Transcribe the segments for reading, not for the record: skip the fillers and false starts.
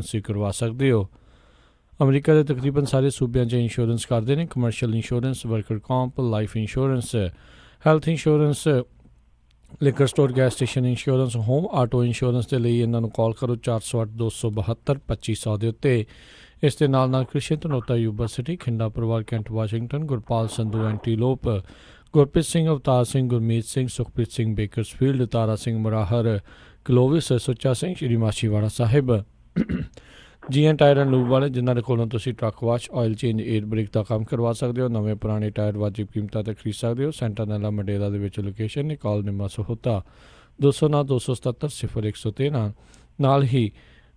Insurance भी करवा सकते हो। अमरीका के तकरीबन सारे सूबे इंश्योरेंस करते हैं, commercial insurance, worker comp, life insurance, health insurance, liquor store, gas station insurance, home auto insurance के लिए इन्हों कॉल करो 408 272 2500 के उत्ते। इस दे नाल कृषि धनोता यूबा सिटी, खिंडा परिवार, Kent Washington, Gurpal Sandhu Antelope, Gurpreet Singh, Avtar Singh, Gurmeet Singh, Sukhpreet Singh Bakersfield, Tara Singh मराहर, क्लोविस, सुच्चा Singh Shri Machhiwara Sahib, G N tire and lube वाले जिन्होंने कोलों truck wash, oil change, air brake का काम करवा सकते हो। नवे पुराने टायर वाजिब कीमतों पर खरीद सकते हो। सेंटानेला मंडेला के लोकेशन ने कॉल निम्मा सहोता 209 277 0113 नाल ही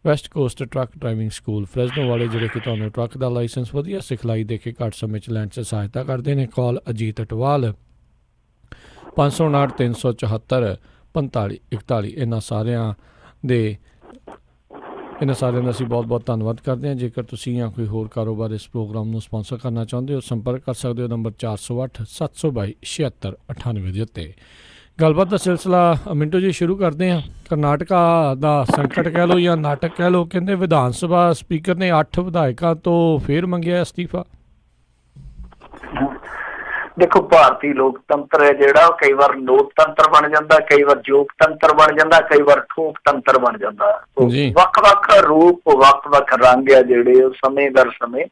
west coast truck driving school Fresno वाले जोड़े कि तुम्हें ट्रक का लाइसेंस वधिया सिखलाई दे के घट समय लैंड से सहायता करते हैं। कॉल अजीत अटवाल 559 374 45 41। इन्होंने सारिया दे इन्होंने सारे का असीं बहुत बहुत धन्यवाद करते हैं। जेकर तुसीं या कोई होर कारोबार इस प्रोग्राम को स्पॉन्सर करना चाहते हो, संपर्क कर सकते हो नंबर 408 722 76 98 के उत्ते। गलबात का सिलसिला मिंटो जी शुरू करते हैं। करनाटका का संकट कह लो या नाटक कह लो, कहते विधान सभा स्पीकर ने 8 विधायकों तो फिर मंगया अस्तीफा। देखो, भारतीय लोकतंत्र है जिहड़ा कई बार लोकतंत्र बन जाता, कई बार जोगतंत्र बन जाता, कई बार ठोकतंत्र बन जाता। तो वख-वख रूप वख-वख रंग है जिहड़े समय दर समय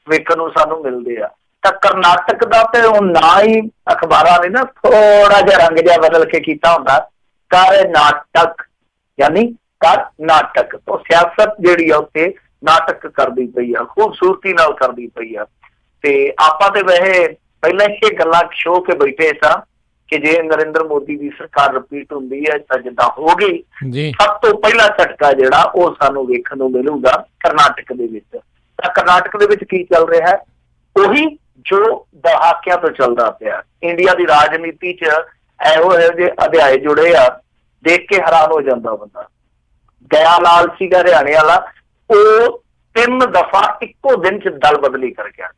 वेखण नूं सानूं मिलदे आ। तां करनाटक दा ते ना ही अखबारां ने ना थोड़ा जिहा रंग जिहा बदल के कीता हुंदा, कर्नाटक यानी कर्नाटक। तो सियासत जिहड़ी आ उत्थे नाटक करदी पई आ, खूबसूरती नाल करदी पई आ। ते आपां ते वैसे पहले ये गल्लां शो के बैठे सा कि जे नरेंद्र मोदी की सरकार रिपीट होंदी है तां जिद्दां हो गई, सब तो पहला झटका जिहड़ा वो सानूं वेखण नूं मिलूगा कर्नाटक दे विच। तां कर्नाटक दे विच की चल रहा है, वही जो दहाकियां तो चलदा पिया। इंडिया की राजनीति च इहो जे अध्याय जुड़े आ, देख के हैरान हो जाता बंदा। गया लाल सीगा हरियाणे वाला, वो 3 दफा इक्को दिन च दल बदली कर गया।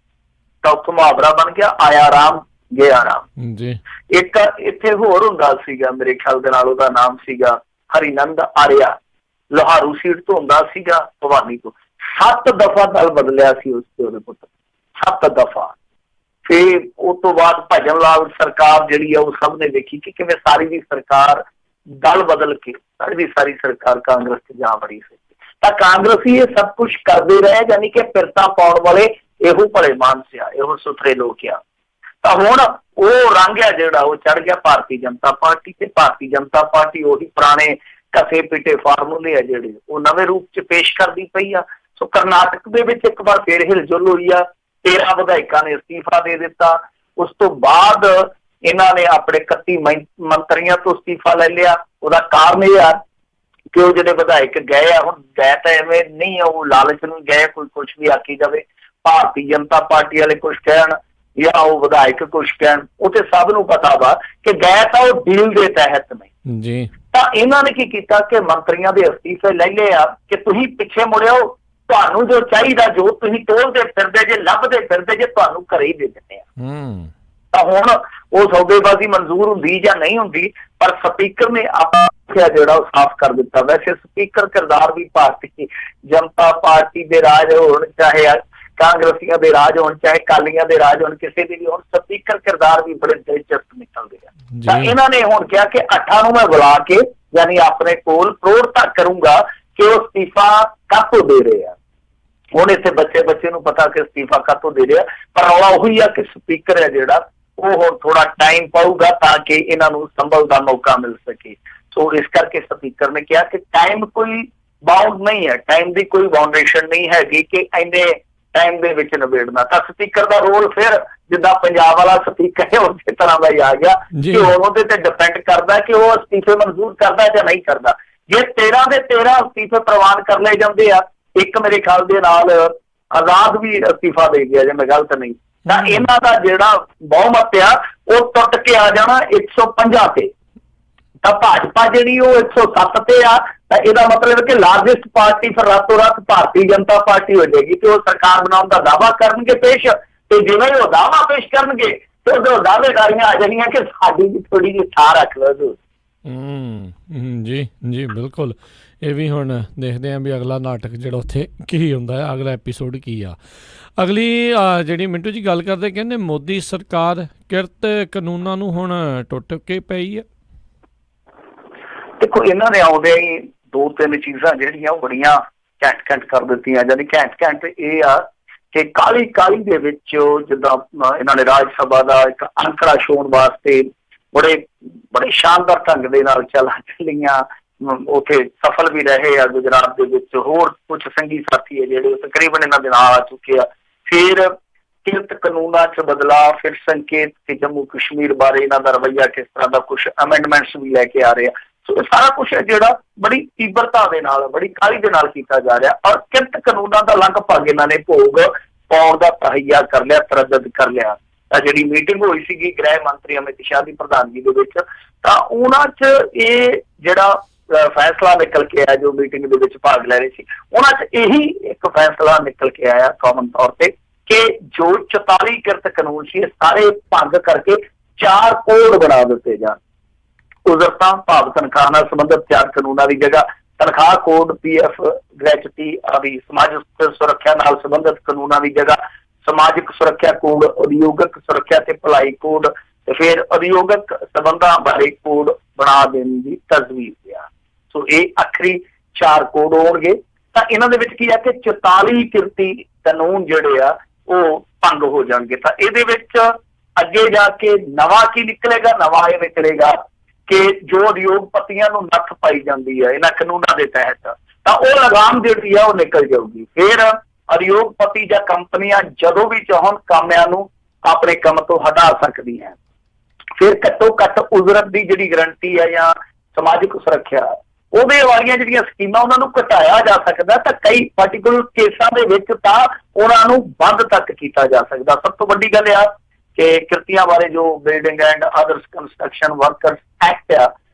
तो मुहावरा बन गया, आया राम गया राम जी। एक इत्थे होर हुंदा सीगा, मेरे ख्याल दे नाल ओहदा नाम सीगा हरिनंद आर्या, लोहारू सीट तो हुंदा सीगा भवानी तो। 7 दफा दल बदलिया सी उसके ओहदे पुत्र, 7 दफा। फिर उस तो बाद भजन लाल सरकार जिहड़ी है वो सब ने देखी कि किवें सारी दी सरकार दल बदल के सारी दी सारी सरकार कांग्रेस च जा वड़ी सी। तां कांग्रेसी ये सब कुछ करते रहे, यानी कि पिरता पाउण वाले ਇਹੋ ਭਲੇ ਮਾਨਸ ਆ, ਇਹੋ ਸੁਥਰੇ ਲੋਕ ਆ। ਤਾਂ ਹੁਣ ਉਹ ਰੰਗ ਆ ਜਿਹੜਾ ਉਹ ਚੜ ਗਿਆ ਭਾਰਤੀ ਜਨਤਾ ਪਾਰਟੀ ਤੇ। ਭਾਰਤੀ ਜਨਤਾ ਪਾਰਟੀ ਉਹੀ ਪੁਰਾਣੇ ਘਸੇ ਪਿੱਟੇ ਫਾਰਮੂਲੇ ਆ ਜਿਹੜੇ ਉਹ ਨਵੇਂ ਰੂਪ ਚ ਪੇਸ਼ ਕਰਦੀ ਪਈ ਆ। ਸੋ ਕਰਨਾਟਕ ਦੇ ਵਿੱਚ ਇੱਕ ਵਾਰ ਫੇਰ ਹਿਲਜੁਲ ਹੋਈ ਆ, 13 ਵਿਧਾਇਕਾਂ ਨੇ ਅਸਤੀਫਾ ਦੇ ਦਿੱਤਾ। ਉਸ ਤੋਂ ਬਾਅਦ ਇਹਨਾਂ ਨੇ ਆਪਣੇ 31 ਮੰਤਰੀਆਂ ਤੋਂ ਅਸਤੀਫਾ ਲੈ ਲਿਆ। ਉਹਦਾ ਕਾਰਨ ਇਹ ਆ ਕਿ ਉਹ ਜਿਹੜੇ ਵਿਧਾਇਕ ਗਏ ਆ, ਹੁਣ ਗਏ ਤਾਂ ਐਵੇਂ ਨਹੀਂ ਆ, ਉਹ ਲਾਲਚ ਨੂੰ ਗਏ, ਕੋਈ ਕੁਛ ਵੀ ਆਖੀ ਜਾਵੇ। ਭਾਰਤੀ ਜਨਤਾ ਪਾਰਟੀ ਵਾਲੇ ਕੁਛ ਕਹਿਣ ਜਾਂ ਉਹ ਵਿਧਾਇਕ ਕੁਛ ਕਹਿਣ, ਉਹ ਤੇ ਸਭ ਨੂੰ ਪਤਾ ਵਾ ਕਿ ਗਏ ਤਾਂ ਉਹ ਡੀਲ ਦੇ ਤਹਿਤ ਨਹੀਂ ਜੀ। ਤਾਂ ਇਹਨਾਂ ਨੇ ਕੀ ਕੀਤਾ ਕਿ ਮੰਤਰੀਆਂ ਦੇ ਅਸਤੀਫੇ ਲੈ ਲਏ ਆ ਕਿ ਤੁਸੀਂ ਪਿੱਛੇ ਮੁੜਿਓ, ਤੁਹਾਨੂੰ ਜੋ ਚਾਹੀਦਾ, ਜੋ ਤੁਸੀਂ ਟੋਲਦੇ ਫਿਰਦੇ ਜੇ, ਲੱਭਦੇ ਫਿਰਦੇ ਜੇ, ਤੁਹਾਨੂੰ ਘਰੇ ਹੀ ਦੇ ਦਿੰਦੇ ਆ। ਤਾਂ ਹੁਣ ਉਹ ਸੌਦੇਬਾਜ਼ੀ ਮਨਜ਼ੂਰ ਹੁੰਦੀ ਜਾਂ ਨਹੀਂ ਹੁੰਦੀ, ਪਰ ਸਪੀਕਰ ਨੇ ਆਪਣਾ ਜਿਹੜਾ ਉਹ ਸਾਫ਼ ਕਰ ਦਿੱਤਾ। ਵੈਸੇ ਸਪੀਕਰ ਕਿਰਦਾਰ ਵੀ ਭਾਰਤੀ ਜਨਤਾ ਪਾਰਟੀ ਦੇ ਰਾਜ ਹੋਣ, ਚਾਹੇ ਕਾਂਗਰਸੀਆਂ ਦੇ ਰਾਜ ਹੋਣ, ਚਾਹੇ ਅਕਾਲੀਆਂ ਦੇ ਰਾਜ ਹੋਣ, ਕਿਸੇ ਦੇ ਵੀ ਹੋਣ, ਸਪੀਕਰ ਕਿਰਦਾਰ ਵੀ ਬੜੇ ਦਿਲਚਸਪ ਨਿਕਲਦੇ ਆ। ਤਾਂ ਇਹਨਾਂ ਨੇ ਹੁਣ ਕਿਹਾ ਕਿ 8 ਨੂੰ ਮੈਂ ਬੁਲਾ ਕੇ ਯਾਨੀ ਆਪਣੇ ਕੋਲ ਪ੍ਰੋੜਤਾ ਕਰੂੰਗਾ ਕਿ ਉਹ ਅਸਤੀਫਾ ਕਾਹਤੋਂ ਦੇ ਰਹੇ ਆ। ਹੁਣ ਇੱਥੇ ਬੱਚੇ ਨੂੰ ਪਤਾ ਕਿ ਅਸਤੀਫਾ ਕਾਹਤੋਂ ਦੇ ਰਿਹਾ, ਪਰ ਰੌਲਾ ਉਹੀ ਆ ਕਿ ਸਪੀਕਰ ਹੈ ਜਿਹੜਾ ਉਹ ਹੁਣ ਥੋੜਾ ਟਾਈਮ ਪਾਊਗਾ ਤਾਂ ਕਿ ਇਹਨਾਂ ਨੂੰ ਸੰਭਲ ਦਾ ਮੌਕਾ ਮਿਲ ਸਕੇ। ਸੋ ਇਸ ਕਰਕੇ ਸਪੀਕਰ ਨੇ ਕਿਹਾ ਕਿ ਟਾਈਮ ਕੋਈ ਬਾਉਂਡ ਨਹੀਂ ਹੈ, ਟਾਈਮ ਦੀ ਕੋਈ ਬਾਉਂਡੇਸ਼ਨ ਨਹੀਂ ਹੈਗੀ ਕਿ ਇੰਨੇ ਟਾਈਮ ਦੇ ਵਿੱਚ ਨਿਬੇੜਨਾ। ਤਾਂ ਸਪੀਕਰ ਦਾ ਰੋਲ ਫਿਰ ਜਿੱਦਾਂ ਪੰਜਾਬ ਵਾਲਾ ਸਪੀਕਰ ਹੈ ਉਸੇ ਤਰ੍ਹਾਂ ਦਾ ਹੀ ਆ ਗਿਆ ਕਿ ਉਹਦੇ ਤੇ ਡਿਪੈਂਡ ਕਰਦਾ ਕਿ ਉਹ ਅਸਤੀਫੇ ਮਨਜ਼ੂਰ ਕਰਦਾ ਜਾਂ ਨਹੀਂ ਕਰਦਾ। ਜੇ 13 ਦੇ 13 ਅਸਤੀਫੇ ਪ੍ਰਵਾਨ ਕਰ ਲਏ ਜਾਂਦੇ ਆ, ਇੱਕ ਮੇਰੇ ਖਿਆਲ ਦੇ ਨਾਲ ਆਜ਼ਾਦ ਵੀ ਅਸਤੀਫਾ ਦੇ ਗਿਆ ਜੇ ਮੈਂ ਗਲਤ ਨਹੀਂ, ਤਾਂ ਇਹਨਾਂ ਦਾ ਜਿਹੜਾ ਬਹੁਮਤ ਆ ਉਹ ਟੁੱਟ ਕੇ ਆ ਜਾਣਾ 150 ਤੇ। ਤਾਂ ਭਾਜਪਾ ਜਿਹੜੀ ਉਹ 107 ਤੇ ਆ। ਤਾਂ ਇਹਦਾ ਮਤਲਬ ਕਿ ਲਾਰਜੈਸਟ ਪਾਰਟੀ ਫਿਰ ਰਾਤੋਂ ਰਾਤ ਭਾਰਤੀ ਜਨਤਾ ਪਾਰਟੀ ਹੋ ਜਾਏਗੀ ਤੇ ਉਹ ਸਰਕਾਰ ਬਣਾਉਣ ਦਾ ਦਾਅਵਾ ਕਰਨਗੇ ਪੇਸ਼। ਤੇ ਜਿਵੇਂ ਉਹ ਦਾਅਵਾ ਪੇਸ਼ ਕਰਨਗੇ ਤੇ ਉਦੋਂ ਦਾਅਵੇਦਾਰੀਆਂ ਆ ਜਾਣੀਆਂ ਕਿ ਸਾਡੀ ਵੀ ਥੋੜੀ ਜਿਹੀ ਥਾਂ ਰੱਖ ਲਓ। जी जी बिल्कुल, ਇਹ ਵੀ ਹੁਣ ਦੇਖਦੇ ਹਾਂ ਵੀ ਅਗਲਾ ਨਾਟਕ ਜਿਹੜਾ ਉੱਥੇ ਕੀ ਹੁੰਦਾ ਹੈ, ਅਗਲਾ ਐਪੀਸੋਡ ਕੀ ਆ। ਅਗਲੀ ਜਿਹੜੀ ਮਿੰਟੂ ਜੀ ਗੱਲ ਕਰਦੇ, ਕਹਿੰਦੇ ਮੋਦੀ ਸਰਕਾਰ ਕਿਰਤ ਕਾਨੂੰਨਾਂ ਨੂੰ ਹੁਣ ਟੁੱਟ ਕੇ ਪਈ ਆ। ਦੇਖੋ ਇਹਨਾਂ ਨੇ ਆਉਂਦੇ ਹੀ 2-3 ਚੀਜ਼ਾਂ ਜਿਹੜੀਆਂ ਉਹ ਬੜੀਆਂ ਘੈਂਟ ਕਰ ਦਿੱਤੀਆਂ। ਜਾਨੀ ਘੈਂਟ ਇਹ ਆ ਕਿ ਕਾਲੀ ਦੇ ਵਿੱਚ ਜਿੱਦਾਂ ਇਹਨਾਂ ਨੇ ਰਾਜ ਸਭਾ ਦਾ ਇੱਕ ਅੰਕੜਾ ਛੋਣ ਵਾਸਤੇ ਬੜੇ ਸ਼ਾਨਦਾਰ ਢੰਗ ਦੇ ਨਾਲ ਚੱਲੀਆਂ, ਉੱਥੇ ਸਫਲ ਵੀ ਰਹੇ ਆ। ਗੁਜਰਾਤ ਦੇ ਵਿੱਚ ਹੋਰ ਕੁਝ ਸੰਗੀ ਸਾਥੀ ਹੈ ਜਿਹੜੇ ਤਕਰੀਬਨ ਇਹਨਾਂ ਦੇ ਨਾਲ ਆ ਚੁੱਕੇ ਆ। ਫਿਰ ਕਿਰਤ ਕਾਨੂੰਨਾਂ 'ਚ ਬਦਲਾਅ, ਫਿਰ ਸੰਕੇਤ ਕਿ ਜੰਮੂ ਕਸ਼ਮੀਰ ਬਾਰੇ ਇਹਨਾਂ ਦਾ ਰਵੱਈਆ ਕਿਸ ਤਰ੍ਹਾਂ ਦਾ, ਕੁਛ ਅਮੈਂਡਮੈਂਟਸ ਵੀ ਲੈ ਕੇ ਆ ਰਹੇ ਆ। ਸੋ ਇਹ ਸਾਰਾ ਕੁਛ ਹੈ ਜਿਹੜਾ ਬੜੀ ਤੀਬਰਤਾ ਦੇ ਨਾਲ, ਬੜੀ ਕਾਹਲੀ ਦੇ ਨਾਲ ਕੀਤਾ ਜਾ ਰਿਹਾ। ਔਰ ਕਿਰਤ ਕਾਨੂੰਨਾਂ ਦਾ ਲਗਭਗ ਇਹਨਾਂ ਨੇ ਭੋਗ ਪਾਉਣ ਦਾ ਤਹਈਆ ਕਰ ਲਿਆ, ਤਰੱਦਦ ਕਰ ਲਿਆ। ਤਾਂ ਜਿਹੜੀ ਮੀਟਿੰਗ ਹੋਈ ਸੀਗੀ ਗ੍ਰਹਿ ਮੰਤਰੀ ਅਮਿਤ ਸ਼ਾਹ ਦੀ ਪ੍ਰਧਾਨਗੀ ਦੇ ਵਿੱਚ, ਤਾਂ ਉਹਨਾਂ 'ਚ ਇਹ ਜਿਹੜਾ ਫੈਸਲਾ ਨਿਕਲ ਕੇ ਆਇਆ, ਜੋ ਮੀਟਿੰਗ ਦੇ ਵਿੱਚ ਭਾਗ ਲੈ ਰਹੇ ਸੀ, ਉਹਨਾਂ 'ਚ ਇਹੀ ਇੱਕ ਫੈਸਲਾ ਨਿਕਲ ਕੇ ਆਇਆ ਕਾਮਨ ਤੌਰ ਤੇ ਕਿ ਜੋ 44 ਕਿਰਤ ਕਾਨੂੰਨ ਸੀ, ਇਹ ਸਾਰੇ ਭੰਗ ਕਰਕੇ 4 ਕੋਡ ਬਣਾ ਦਿੱਤੇ ਜਾਣ। ਉਜਰਤਾਂ ਭਾਵ ਤਨਖਾਹ ਨਾਲ ਸੰਬੰਧਿਤ 4 ਕਾਨੂੰਨਾਂ ਦੀ ਜਗ੍ਹਾ ਤਨਖਾਹ ਕੋਡ, PF, ਗ੍ਰੈਚੁਟੀ ਆਦਿ ਸਮਾਜਿਕ ਸੁਰੱਖਿਆ ਨਾਲ ਸੰਬੰਧਿਤ ਕਾਨੂੰਨਾਂ ਦੀ ਜਗ੍ਹਾ ਸਮਾਜਿਕ ਸੁਰੱਖਿਆ ਕੋਡ, ਉਦਯੋਗਿਕ ਸੁਰੱਖਿਆ ਤੇ ਭਲਾਈ ਕੋਡ ਤੇ ਫਿਰ ਉਦਯੋਗਿਕ ਸੰਬੰਧਾਂ ਬਾਰੇ ਕੋਡ ਬਣਾ ਦੇਣ ਦੀ ਤਜਵੀਜ਼ ਆ। ਸੋ ਇਹ ਆਖਰੀ 4 ਕੋਡ ਹੋਣਗੇ। ਤਾਂ ਇਹਨਾਂ ਦੇ ਵਿੱਚ ਕੀ ਆ ਕਿ 44 ਕਿਰਤੀ ਕਾਨੂੰਨ ਜਿਹੜੇ ਆ ਉਹ ਭੰਗ ਹੋ ਜਾਣਗੇ। ਤਾਂ ਇਹਦੇ ਵਿੱਚ ਅੱਗੇ ਜਾ ਕੇ ਨਵਾਂ ਕੀ ਨਿਕਲੇਗਾ? ਨਵਾਂ ਇਹ ਨਿਕਲੇਗਾ ਕਿ ਜੋ ਉਦਯੋਗਪਤੀਆਂ ਨੂੰ ਨੱਥ ਪਾਈ ਜਾਂਦੀ ਹੈ ਇਹਨਾਂ ਕਾਨੂੰਨਾਂ ਦੇ ਤਹਿਤ, ਤਾਂ ਉਹ ਲਗਾਮ ਜਿਹੜੀ ਆ ਉਹ ਨਿਕਲ ਜਾਊਗੀ। ਫਿਰ ਉਦਯੋਗਪਤੀ ਜਾਂ ਕੰਪਨੀਆਂ ਜਦੋਂ ਵੀ ਚਾਹਣ ਕਾਮਿਆਂ ਨੂੰ ਆਪਣੇ ਕੰਮ ਤੋਂ ਹਟਾ ਸਕਦੀਆਂ। ਫਿਰ ਘੱਟੋ ਘੱਟ ਉਜਰਤ ਦੀ ਜਿਹੜੀ ਗਰੰਟੀ ਹੈ ਜਾਂ ਸਮਾਜਿਕ ਸੁਰੱਖਿਆ, ਉਹਦੇ ਵਾਲੀਆਂ ਜਿਹੜੀਆਂ ਸਕੀਮਾਂ ਉਹਨਾਂ ਨੂੰ ਘਟਾਇਆ ਜਾ ਸਕਦਾ। ਤਾਂ ਕਈ ਪਾਰਟੀਕੂਲਰ ਕੇਸਾਂ ਦੇ ਵਿੱਚ ਤਾਂ ਉਹਨਾਂ ਨੂੰ ਬੰਦ ਤੱਕ ਕੀਤਾ ਜਾ ਸਕਦਾ। ਸਭ ਤੋਂ ਵੱਡੀ ਗੱਲ ਆ ਕਿ ਕਿਰਤੀਆਂ ਬਾਰੇ ਜੋ building and others construction workers act ਆ,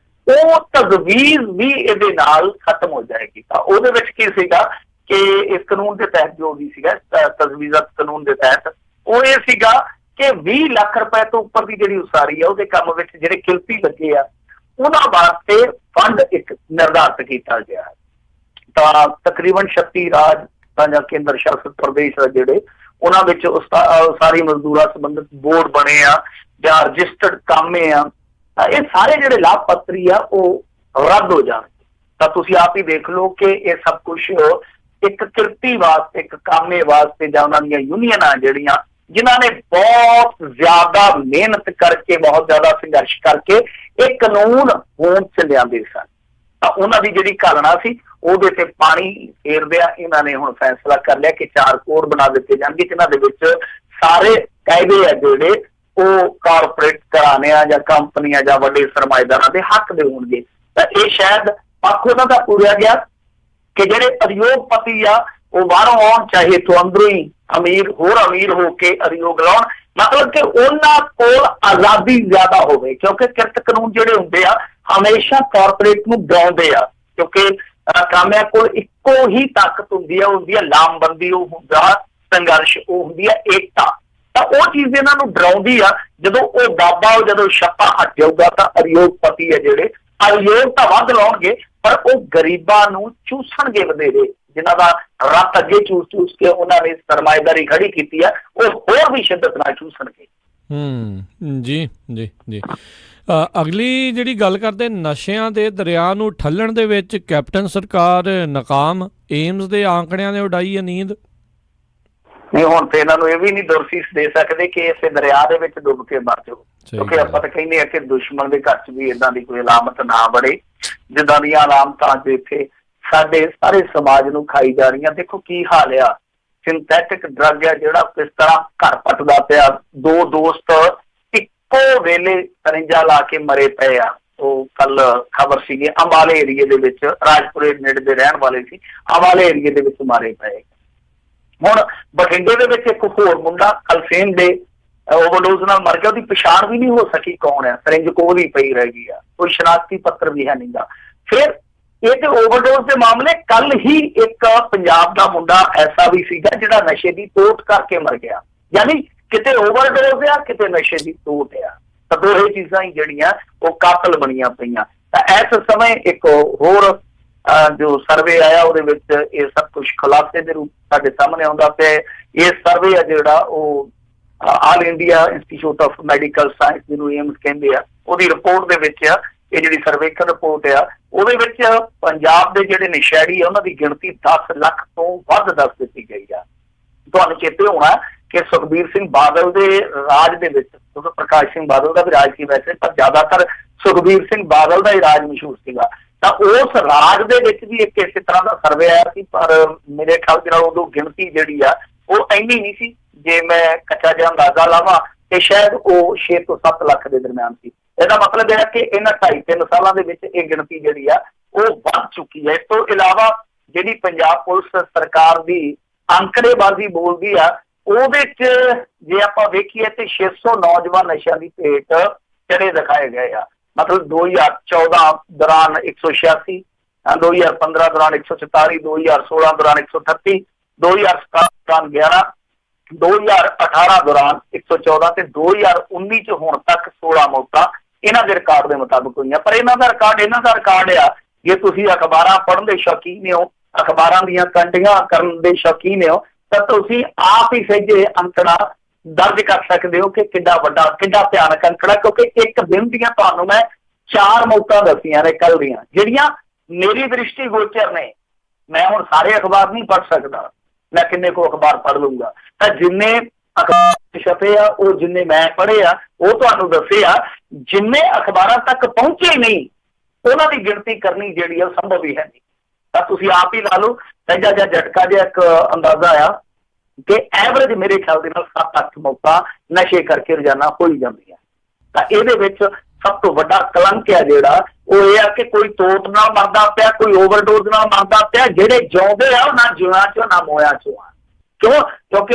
ਉਹ ਤਜਵੀਜ਼ ਵੀ ਇਹਦੇ ਨਾਲ ਖਤਮ ਹੋ ਜਾਏਗੀ। ਤਾਂ ਉਹਦੇ ਵਿੱਚ ਕੀ ਸੀਗਾ ਕਿ ਇਸ ਕਾਨੂੰਨ ਦੇ ਤਹਿਤ ਜੋ ਵੀ ਸੀਗਾ ਤਜਵੀਜ਼ਾਤ ਕਾਨੂੰਨ ਦੇ ਤਹਿਤ, ਉਹ ਇਹ ਸੀਗਾ ਕਿ 20 ਲੱਖ ਰੁਪਏ ਤੋਂ ਉੱਪਰ ਦੀ ਜਿਹੜੀ ਉਸਾਰੀ ਆ ਉਹਦੇ ਕੰਮ ਵਿੱਚ ਜਿਹੜੇ ਕਿਰਤੀ ਲੱਗੇ ਆ ਉਹਨਾਂ ਵਾਸਤੇ ਫੰਡ ਇੱਕ ਨਿਰਧਾਰਿਤ ਕੀਤਾ ਗਿਆ। ਤਾਂ ਤਕਰੀਬਨ 36 ਰਾਜ ਜਾਂ ਕੇਂਦਰ ਸ਼ਾਸਿਤ ਪ੍ਰਦੇਸ਼ ਆ ਜਿਹੜੇ, ਉਹਨਾਂ ਵਿੱਚ ਉਸਾਰੀ ਮਜ਼ਦੂਰਾਂ ਸੰਬੰਧਿਤ ਬੋਰਡ ਬਣੇ ਆ ਜਾਂ ਰਜਿਸਟਰਡ ਕਾਮੇ ਆ, ਇਹ ਸਾਰੇ ਜਿਹੜੇ ਲਾਭਪਾਤਰੀ ਆ ਉਹ ਰੱਦ ਹੋ ਜਾਣਗੇ। ਤਾਂ ਤੁਸੀਂ ਆਪ ਹੀ ਦੇਖ ਲਓ ਕਿ ਇਹ ਸਭ ਕੁਛ ਇੱਕ ਕਿਰਤੀ ਵਾਸਤੇ, ਇੱਕ ਕਾਮੇ ਵਾਸਤੇ ਜਾਂ ਉਹਨਾਂ ਦੀਆਂ ਯੂਨੀਅਨਾਂ ਜਿਹੜੀਆਂ ਜਿਨ੍ਹਾਂ ਨੇ ਬਹੁਤ ਜ਼ਿਆਦਾ ਮਿਹਨਤ ਕਰਕੇ, ਬਹੁਤ ਜ਼ਿਆਦਾ ਸੰਘਰਸ਼ ਕਰਕੇ ਇਹ ਕਾਨੂੰਨ ਹੋਂਦ 'ਚ ਲਿਆਂਦੇ ਸਨ, ਤਾਂ ਉਹਨਾਂ ਦੀ ਜਿਹੜੀ ਘਾਲਣਾ ਸੀ ਉਹਦੇ ਤੇ ਪਾਣੀ ਫੇਰਦਿਆਂ ਇਹਨਾਂ ਨੇ ਹੁਣ ਫੈਸਲਾ ਕਰ ਲਿਆ ਕਿ 4 ਕੋਡ ਬਣਾ ਦਿੱਤੇ ਜਾਣਗੇ ਜਿਨ੍ਹਾਂ ਦੇ ਵਿੱਚ ਸਾਰੇ ਕਾਇਦੇ ਆ ਜਿਹੜੇ ਉਹ ਕਾਰਪੋਰੇਟ ਘਰਾਣਿਆਂ ਜਾਂ ਕੰਪਨੀਆਂ ਜਾਂ ਵੱਡੇ ਸਰਮਾਏਦਾਰਾਂ ਦੇ ਹੱਕ ਦੇ ਹੋਣਗੇ। ਤਾਂ ਇਹ ਸ਼ਾਇਦ ਪੱਖ ਉਹਨਾਂ ਦਾ ਪੂਰਿਆ ਗਿਆ ਕਿ ਜਿਹੜੇ ਉਦਯੋਗਪਤੀ ਆ ਉਹ ਬਾਹਰੋਂ ਆਉਣ, ਚਾਹੇ ਤੋਂ ਅੰਦਰੋਂ ਹੀ ਹੋਰ ਅਮੀਰ ਹੋ ਕੇ ਉਦਯੋਗ ਲਾਉਣ, ਮਤਲਬ ਕਿ ਉਹਨਾਂ ਕੋਲ ਆਜ਼ਾਦੀ ਜ਼ਿਆਦਾ ਹੋਵੇ। ਕਿਉਂਕਿ ਕਿਰਤ ਕਾਨੂੰਨ ਜਿਹੜੇ ਹੁੰਦੇ ਆ ਹਮੇਸ਼ਾ ਕਾਰਪੋਰੇਟ ਨੂੰ ਡਰਾਉਂਦੇ ਆ, ਕਿਉਂਕਿ ਕਾਮਿਆਂ ਕੋਲ ਇੱਕੋ ਹੀ ਤਾਕਤ ਹੁੰਦੀ ਆ, ਹੁੰਦੀ ਆ ਲਾਮਬੰਦੀ, ਉਹ ਹੁੰਦਾ ਸੰਘਰਸ਼, ਉਹ ਹੁੰਦੀ ਆ ਏਕਤਾ। ਤਾਂ ਉਹ ਚੀਜ਼ ਇਹਨਾਂ ਨੂੰ ਡਰਾਉਂਦੀ ਆ। ਜਦੋਂ ਉਹ ਦਾਬਾ, ਜਦੋਂ ਛੱਪਾ ਹਟ ਜਾਊਗਾ ਤਾਂ ਉਦਯੋਗਪਤੀ ਆ ਜਿਹੜੇ ਉਦਯੋਗ ਤਾਂ ਵੱਧ ਲਾਉਣਗੇ, ਪਰ ਉਹ ਗਰੀਬਾਂ ਨੂੰ ਚੂਸਣਗੇ ਵਧੇਰੇ। ਜਿਨ੍ਹਾਂ ਦਾ ਰੱਤ ਅੱਗੇ ਚੂਸ ਕੇ ਉਹਨਾਂ ਨੇ ਸਰਮਾਏਦਾਰੀ ਖੜੀ ਕੀਤੀ ਆ, ਉਹ ਹੋਰ ਵੀ ਸ਼ਿੱਦਤ ਨਾਲ ਚੂਸਣਗੇ। ਜੀ ਜੀ ਜੀ। ਅਗਲੀ ਜਿਹੜੀ ਗੱਲ ਕਰਦੇ, ਨਸ਼ਿਆਂ ਦੇ ਦਰਿਆ ਨੂੰ ਠੱਲਣ ਦੇ ਵਿੱਚ ਕੈਪਟਨ ਸਰਕਾਰ ਨਾਕਾਮ, ਏਮਸ ਦੇ ਆਂਕੜਿਆਂ ਨੇ ਉਡਾਈ ਹੈ ਨੀਂਦ। ਨਹੀਂ, ਹੁਣ ਤੇ ਇਹਨਾਂ ਨੂੰ ਇਹ ਵੀ ਨਹੀਂ ਦੁਰਸੀਸ ਦੇ ਸਕਦੇ ਕਿ ਇਸੇ ਦਰਿਆ ਦੇ ਵਿੱਚ ਡੁੱਬ ਕੇ ਮਰ ਜਾਓ, ਕਿਉਂਕਿ ਆਪਾਂ ਤਾਂ ਕਹਿੰਦੇ ਆ ਕਿ ਦੁਸ਼ਮਣ ਦੇ ਘਰ 'ਚ ਵੀ ਏਦਾਂ ਦੀ ਕੋਈ ਅਲਾਮਤ ਨਾ ਬੜੇ, ਜਿੱਦਾਂ ਦੀਆਂ ਅਲਾਮਤਾਂ ਅੱਜ ਇੱਥੇ ਸਾਡੇ ਸਾਰੇ ਸਮਾਜ ਨੂੰ ਖਾਈ ਜਾ ਰਹੀਆਂ। ਦੇਖੋ ਕੀ ਹਾਲ ਆ, ਸਿੰਥੈਟਿਕ ਡਰੱਗ ਆ ਜਿਹੜਾ ਕਿਸ ਤਰ੍ਹਾਂ ਘਰ ਪੱਟਦਾ ਪਿਆ। 2 ਦੋਸਤ ਇੱਕੋ ਵੇਲੇ ਸਰਿੰਜਾਂ ਲਾ ਕੇ ਮਰੇ ਪਏ ਆ। ਉਹ ਕੱਲ ਖਬਰ ਸੀਗੀ, ਅੰਬਾਲੇ ਏਰੀਏ ਦੇ ਵਿੱਚ, ਰਾਜਪੁਰੇ ਨੇੜੇ ਦੇ ਰਹਿਣ ਵਾਲੇ ਸੀ, ਅੰਬਾਲੇ ਏਰੀਏ ਦੇ ਵਿੱਚ ਮਾਰੇ ਪਏ। ਹੁਣ ਬਠਿੰਡੇ ਦੇ ਵਿੱਚ ਇੱਕ ਹੋਰ ਮੁੰਡਾ ਕਲਫੇਮ ਦੇ ਓਵਰਡੋਜ਼ ਨਾਲ ਮਰ ਗਿਆ, ਉਹਦੀ ਪਛਾਣ ਵੀ ਨਹੀਂ ਹੋ ਸਕੀ ਕੌਣ ਆ, ਸਰਿੰਜ ਕੋਲ ਹੀ ਪਈ ਰਹਿ ਗਈ ਆ, ਕੋਈ ਸ਼ਨਾਖਤੀ ਪੱਤਰ ਵੀ ਹੈ ਨਹੀਂਗਾ। ਫਿਰ ਇਹ ਤੇ ਓਵਰਡੋਜ਼ ਦੇ ਮਾਮਲੇ, ਕੱਲ ਹੀ ਇੱਕ ਪੰਜਾਬ ਦਾ ਮੁੰਡਾ ਐਸਾ ਵੀ ਸੀਗਾ ਜਿਹੜਾ ਨਸ਼ੇ ਦੀ ਤੋਟ ਕਰਕੇ ਮਰ ਗਿਆ। ਯਾਨੀ ਕਿਤੇ ਓਵਰਡੋਜ਼ ਆ, ਕਿਤੇ ਨਸ਼ੇ ਦੀ ਤੋਟ ਆ। ਤਾਂ ਦੋਹੇ ਚੀਜ਼ਾਂ ਹੀ ਜਿਹੜੀਆਂ ਉਹ ਕਾਤਲ ਬਣੀਆਂ ਪਈਆਂ। ਤਾਂ ਇਸ ਸਮੇਂ ਇੱਕ ਹੋਰ ਜੋ ਸਰਵੇ ਆਇਆ ਉਹਦੇ ਵਿੱਚ ਇਹ ਸਭ ਕੁਝ ਖੁਲਾਸੇ ਦੇ ਰੂਪ ਸਾਡੇ ਸਾਹਮਣੇ ਆਉਂਦਾ ਤੇ ਇਹ ਸਰਵੇ ਆ ਜਿਹੜਾ ਉਹ all India institute of medical science ਜਿਹਨੂੰ ਏਮਸ ਕਹਿੰਦੇ ਆ ਉਹਦੀ ਰਿਪੋਰਟ ਦੇ ਵਿੱਚ ਆ ਇਹ ਜਿਹੜੀ ਸਰਵੇਖਣ ਰਿਪੋਰਟ ਆ ਉਹਦੇ ਵਿੱਚ ਪੰਜਾਬ ਦੇ ਜਿਹੜੇ ਨਸ਼ੇੜੀ ਆ ਉਹਨਾਂ ਦੀ ਗਿਣਤੀ 10 ਲੱਖ ਤੋਂ ਵੱਧ ਦੱਸ ਦਿੱਤੀ ਗਈ ਆ। ਤੁਹਾਨੂੰ ਚੇਤੇ ਹੋਣਾ ਕਿ ਸੁਖਬੀਰ ਸਿੰਘ ਬਾਦਲ ਦੇ ਰਾਜ ਦੇ ਵਿੱਚ, ਕਿਉਂਕਿ ਪ੍ਰਕਾਸ਼ ਸਿੰਘ ਬਾਦਲ ਦਾ ਵੀ ਰਾਜ ਸੀ ਵੈਸੇ, ਪਰ ਜ਼ਿਆਦਾਤਰ ਸੁਖਬੀਰ ਸਿੰਘ ਬਾਦਲ ਦਾ ਹੀ ਰਾਜ ਮਸ਼ਹੂਰ ਸੀਗਾ, ਤਾਂ ਉਸ ਰਾਜ ਦੇ ਵਿੱਚ ਵੀ ਇੱਕ ਇਸੇ ਤਰ੍ਹਾਂ ਦਾ ਸਰਵੇ ਆਇਆ ਸੀ, ਪਰ ਮੇਰੇ ਖਿਆਲ ਦੇ ਨਾਲ ਉਦੋਂ ਗਿਣਤੀ ਜਿਹੜੀ ਆ ਉਹ ਇੰਨੀ ਨਹੀਂ ਸੀ। ਜੇ ਮੈਂ ਕੱਚਾ ਜਿਹਾ ਅੰਦਾਜ਼ਾ ਲਾਵਾਂ ਤੇ ਸ਼ਾਇਦ ਉਹ 6 ਤੋਂ 7 ਲੱਖ ਦੇ ਦਰਮਿਆਨ ਸੀ। ਇਹਦਾ ਮਤਲਬ ਹੈ ਕਿ ਇਹਨਾਂ 2.5-3 ਸਾਲਾਂ ਦੇ ਵਿੱਚ ਇਹ ਗਿਣਤੀ ਜਿਹੜੀ ਆ ਉਹ ਵੱਧ ਚੁੱਕੀ ਹੈ। ਇਸ ਤੋਂ ਇਲਾਵਾ ਜਿਹੜੀ ਪੰਜਾਬ ਪੁਲਿਸ ਸਰਕਾਰ ਦੀ ਅੰਕੜੇਬਾਜ਼ੀ ਬੋਲਦੀ ਆ ਉਹਦੇ ਚ ਜੇ ਆਪਾਂ ਵੇਖੀਏ ਤੇ 600 ਨੌਜਵਾਨ ਨਸ਼ਿਆਂ ਦੀ ਭੇਟ ਚੜੇ ਦਿਖਾਏ ਗਏ ਆ। ਮਤਲਬ 2014 ਦੌਰਾਨ 186, 2015 ਦੌਰਾਨ 144, 2016 ਦੌਰਾਨ 138, 2017 ਦੌਰਾਨ 11, 2018 ਦੌਰਾਨ 114 ਤੇ 2019 ਚ ਹੁਣ ਤੱਕ 16 ਮੌਤਾਂ ਇਹਨਾਂ ਦੇ ਰਿਕਾਰਡ ਦੇ ਮੁਤਾਬਕ ਹੋਈਆਂ। ਪਰ ਇਹਨਾਂ ਦਾ ਰਿਕਾਰਡ ਆ ਜੇ ਤੁਸੀਂ ਅਖਬਾਰਾਂ ਪੜ੍ਹਨ ਦੇ ਸ਼ੌਕੀਨ ਹੋ, ਅਖਬਾਰਾਂ ਦੀਆਂ ਕੰਟੀਆਂ ਕਰਨ ਦੇ ਸ਼ੌਕੀਨ ਹੋ, ਤਾਂ ਤੁਸੀਂ ਆਪ ਹੀ ਸਹਿਜੇ ਅੰਕੜਾ ਦਰਜ ਕਰ ਸਕਦੇ ਹੋ ਕਿ ਕਿੰਨਾ ਵੱਡਾ ਕਿੰਨਾ ਭਿਆਨਕ ਅੰਕੜਾ, ਕਿਉਂਕਿ ਇੱਕ ਦਿਨ ਦੀਆਂ ਤੁਹਾਨੂੰ ਮੈਂ 4 ਮੌਤਾਂ ਦੱਸੀਆਂ ਨੇ ਕੱਲ ਦੀਆਂ ਜਿਹੜੀਆਂ ਮੇਰੀ ਦ੍ਰਿਸ਼ਟੀ ਗੋਚਰ ਨੇ। ਮੈਂ ਹੁਣ ਸਾਰੇ ਅਖਬਾਰ ਨਹੀਂ ਪੜ੍ਹ ਸਕਦਾ, ਮੈਂ ਕਿੰਨੇ ਕੋ ਅਖਬਾਰ ਪੜ੍ਹ ਲੂੰਗਾ, ਤਾਂ ਜਿੰਨੇ ਅਖਬਾਰ ਛਪੇ ਆ ਉਹ ਜਿੰਨੇ ਮੈਂ ਪੜ੍ਹੇ ਆ ਉਹ ਤੁਹਾਨੂੰ ਦੱਸੇ ਆ। ਜਿੰਨੇ ਅਖਬਾਰਾਂ ਤੱਕ ਪਹੁੰਚੇ ਨਹੀਂ ਉਹਨਾਂ ਦੀ ਗਿਣਤੀ ਕਰਨੀ ਜਿਹੜੀ ਆ ਸੰਭਵ ਹੀ ਹੈ ਨਹੀਂ। ਤਾਂ ਤੁਸੀਂ ਆਪ ਹੀ ਲਾ ਲਓ, ਸਹਿਜਾ ਜਿਹਾ ਝਟਕਾ ਜਿਹਾ ਇੱਕ ਅੰਦਾਜ਼ਾ ਆ ਕਿ ਐਵਰੇਜ ਮੇਰੇ ਖਿਆਲ ਦੇ ਨਾਲ 7-8 ਮੌਤਾਂ ਨਸ਼ੇ ਕਰਕੇ ਰੋਜ਼ਾਨਾ ਹੋ ਹੀ ਜਾਂਦੀਆਂ। ਤਾਂ ਇਹਦੇ ਵਿੱਚ ਸਭ ਤੋਂ ਵੱਡਾ ਕਲੰਕ ਆ ਜਿਹੜਾ ਉਹ ਇਹ ਆ ਕਿ ਕੋਈ ਤੋਤ ਨਾਲ ਮਰਦਾ ਪਿਆ, ਕੋਈ ਓਵਰਡੋਜ਼ ਨਾਲ ਮਰਦਾ ਪਿਆ। ਜਿਹੜੇ ਜਿਉਂਦੇ ਆ ਉਹ ਨਾ ਜਿਉਣਾ ਚੋਂ ਨਾ ਮੋਇਆ ਚੋਂ ਆ। ਕਿਉਂ? ਕਿਉਂਕਿ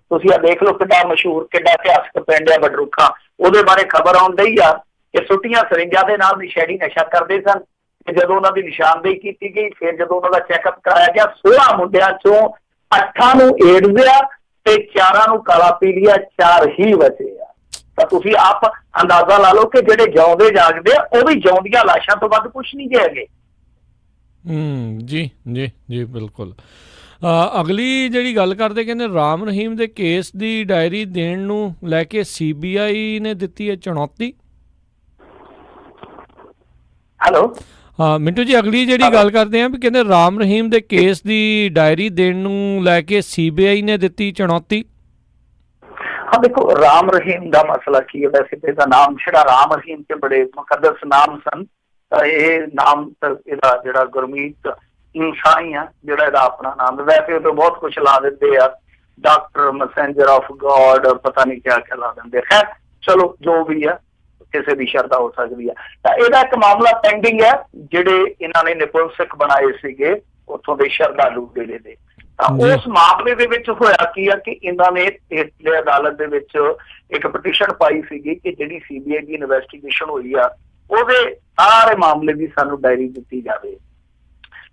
ਤੁਸੀਂ ਆ ਦੇਖ ਲਓ ਕਿੱਡਾ ਮਸ਼ਹੂਰ ਕਿੱਡਾ ਇਤਿਹਾਸਕ ਪਿੰਡ ਆ ਬਡਰੁੱਖਾਂ, ਉਹਦੇ ਬਾਰੇ ਖਬਰ ਆਉਣ ਡਈ ਆ ਕਿ ਸੁੱਟੀਆਂ ਸਰਿੰਜਾਂ ਦੇ ਨਾਲ ਨਸ਼ੇੜੀ ਨਸ਼ਾ ਕਰਦੇ ਸਨ। ਤੇ ਜਦੋਂ ਉਹਨਾਂ ਦੀ ਨਿਸ਼ਾਨਦੇਹੀ ਕੀਤੀ ਗਈ, ਫਿਰ ਜਦੋਂ ਉਹਨਾਂ ਦਾ ਚੈੱਕਅਪ ਕਰਾਇਆ ਗਿਆ, 16 ਮੁੰਡਿਆਂ ਚੋਂ 8 ਨੂੰ ਏਡਜ਼ ਆ ਤੇ 4 ਨੂੰ ਕਾਲਾ ਪੀਲੀਆ, 4 ਹੀ ਬਚੇ ਆ। ਤਾਂ ਤੁਸੀਂ ਆਪ ਅੰਦਾਜ਼ਾ ਲਾ ਲਓ ਕਿ ਜਿਹੜੇ ਜਿਉਂਦੇ ਜਾਗਦੇ ਆ ਉਹ ਵੀ ਜਿਉਂਦੀਆਂ ਲਾਸ਼ਾਂ ਤੋਂ ਵੱਧ ਕੁਛ ਨਹੀਂ ਹੈਗੇ। ਜੀ ਜੀ ਜੀ ਬਿਲਕੁਲ। ਅਗਲੀ ਜਿਹੜੀ ਗੱਲ ਕਰਦੇ ਕਹਿੰਦੇ ਰਾਮ ਰਹੀਮ ਦੇ ਕੇਸ ਦੀ ਡਾਇਰੀ ਦੇਣ ਨੂੰ ਲੈ ਕੇ CBI ਨੇ ਦਿੱਤੀ ਹੈ ਚੁਣੌਤੀ। ਹੈਲੋ ਮਿੰਟੂ ਜੀ, ਅਗਲੀ ਜਿਹੜੀ ਗੱਲ ਕਰਦੇ ਆ ਵੀ ਕਹਿੰਦੇ ਰਾਮ ਰਹੀਮ ਦੇ ਕੇਸ ਦੀ ਡਾਇਰੀ ਦੇਣ ਨੂੰ ਲੈ ਕੇ CBI ਨੇ ਦਿੱਤੀ ਚੁਣੌਤੀ। ਹਾਂ ਦੇਖੋ, ਰਾਮ ਰਹੀਮ ਦਾ ਮਸਲਾ ਕੀ ਹੈ? ਵੈਸੇ ਤੇ ਇਹਦਾ ਨਾਮ ਜਿਹੜਾ ਰਾਮ ਰਹੀਮ ਤੇ ਬੜੇ ਮੁਕੱਦਸ ਨਾਮ ਸਨ, ਤਾਂ ਇਹ ਨਾਮ ਇਹਦਾ ਜਿਹੜਾ ਗੁਰਮੀਤ ਇਨਸਾਈ ਆ ਜਿਹੜਾ ਇਹਦਾ ਆਪਣਾ ਨਾਮ, ਵੈਸੇ ਉਹ ਬਹੁਤ ਕੁਛ ਲਾ ਦਿੰਦੇ ਆ, ਡਾਕਟਰ ਮੈਸੇਂਜਰ ਆਫ ਗॉड, ਪਤਾ ਨਹੀਂ ਕਿਆ ਕਿਆ ਲਾ ਦਿੰਦੇ। ਖੈਰ ਚਲੋ ਜੋ ਵੀ ਆ, ਕਿਸੇ ਦੀ ਸ਼ਰਧਾ ਹੋ ਸਕਦੀ ਆ। ਤਾਂ ਇਹਦਾ ਇੱਕ ਮਾਮਲਾ ਪੈਂਡਿੰਗ ਹੈ, ਜਿਹੜੇ ਇਹਨਾਂ ਨੇ ਨਿਪੁੰਸਕ ਬਣਾਏ ਸੀਗੇ ਉੱਥੋਂ ਦੇ ਸ਼ਰਧਾਲੂ ਡੇਰੇ ਦੇ। ਤਾਂ ਉਸ ਮਾਮਲੇ ਦੇ ਵਿੱਚ ਹੋਇਆ ਕੀ ਆ ਕਿ ਇਹਨਾਂ ਨੇ ਹੇਠਲੇ ਅਦਾਲਤ ਦੇ ਵਿੱਚ ਇੱਕ ਪਟੀਸ਼ਨ ਪਾਈ ਸੀਗੀ ਕਿ ਜਿਹੜੀ CBI ਦੀ ਇਨਵੈਸਟੀਗੇਸ਼ਨ ਹੋਈ ਆ ਉਹਦੇ ਸਾਰੇ ਮਾਮਲੇ ਦੀ ਸਾਨੂੰ ਡਾਇਰੀ ਦਿੱਤੀ ਜਾਵੇ।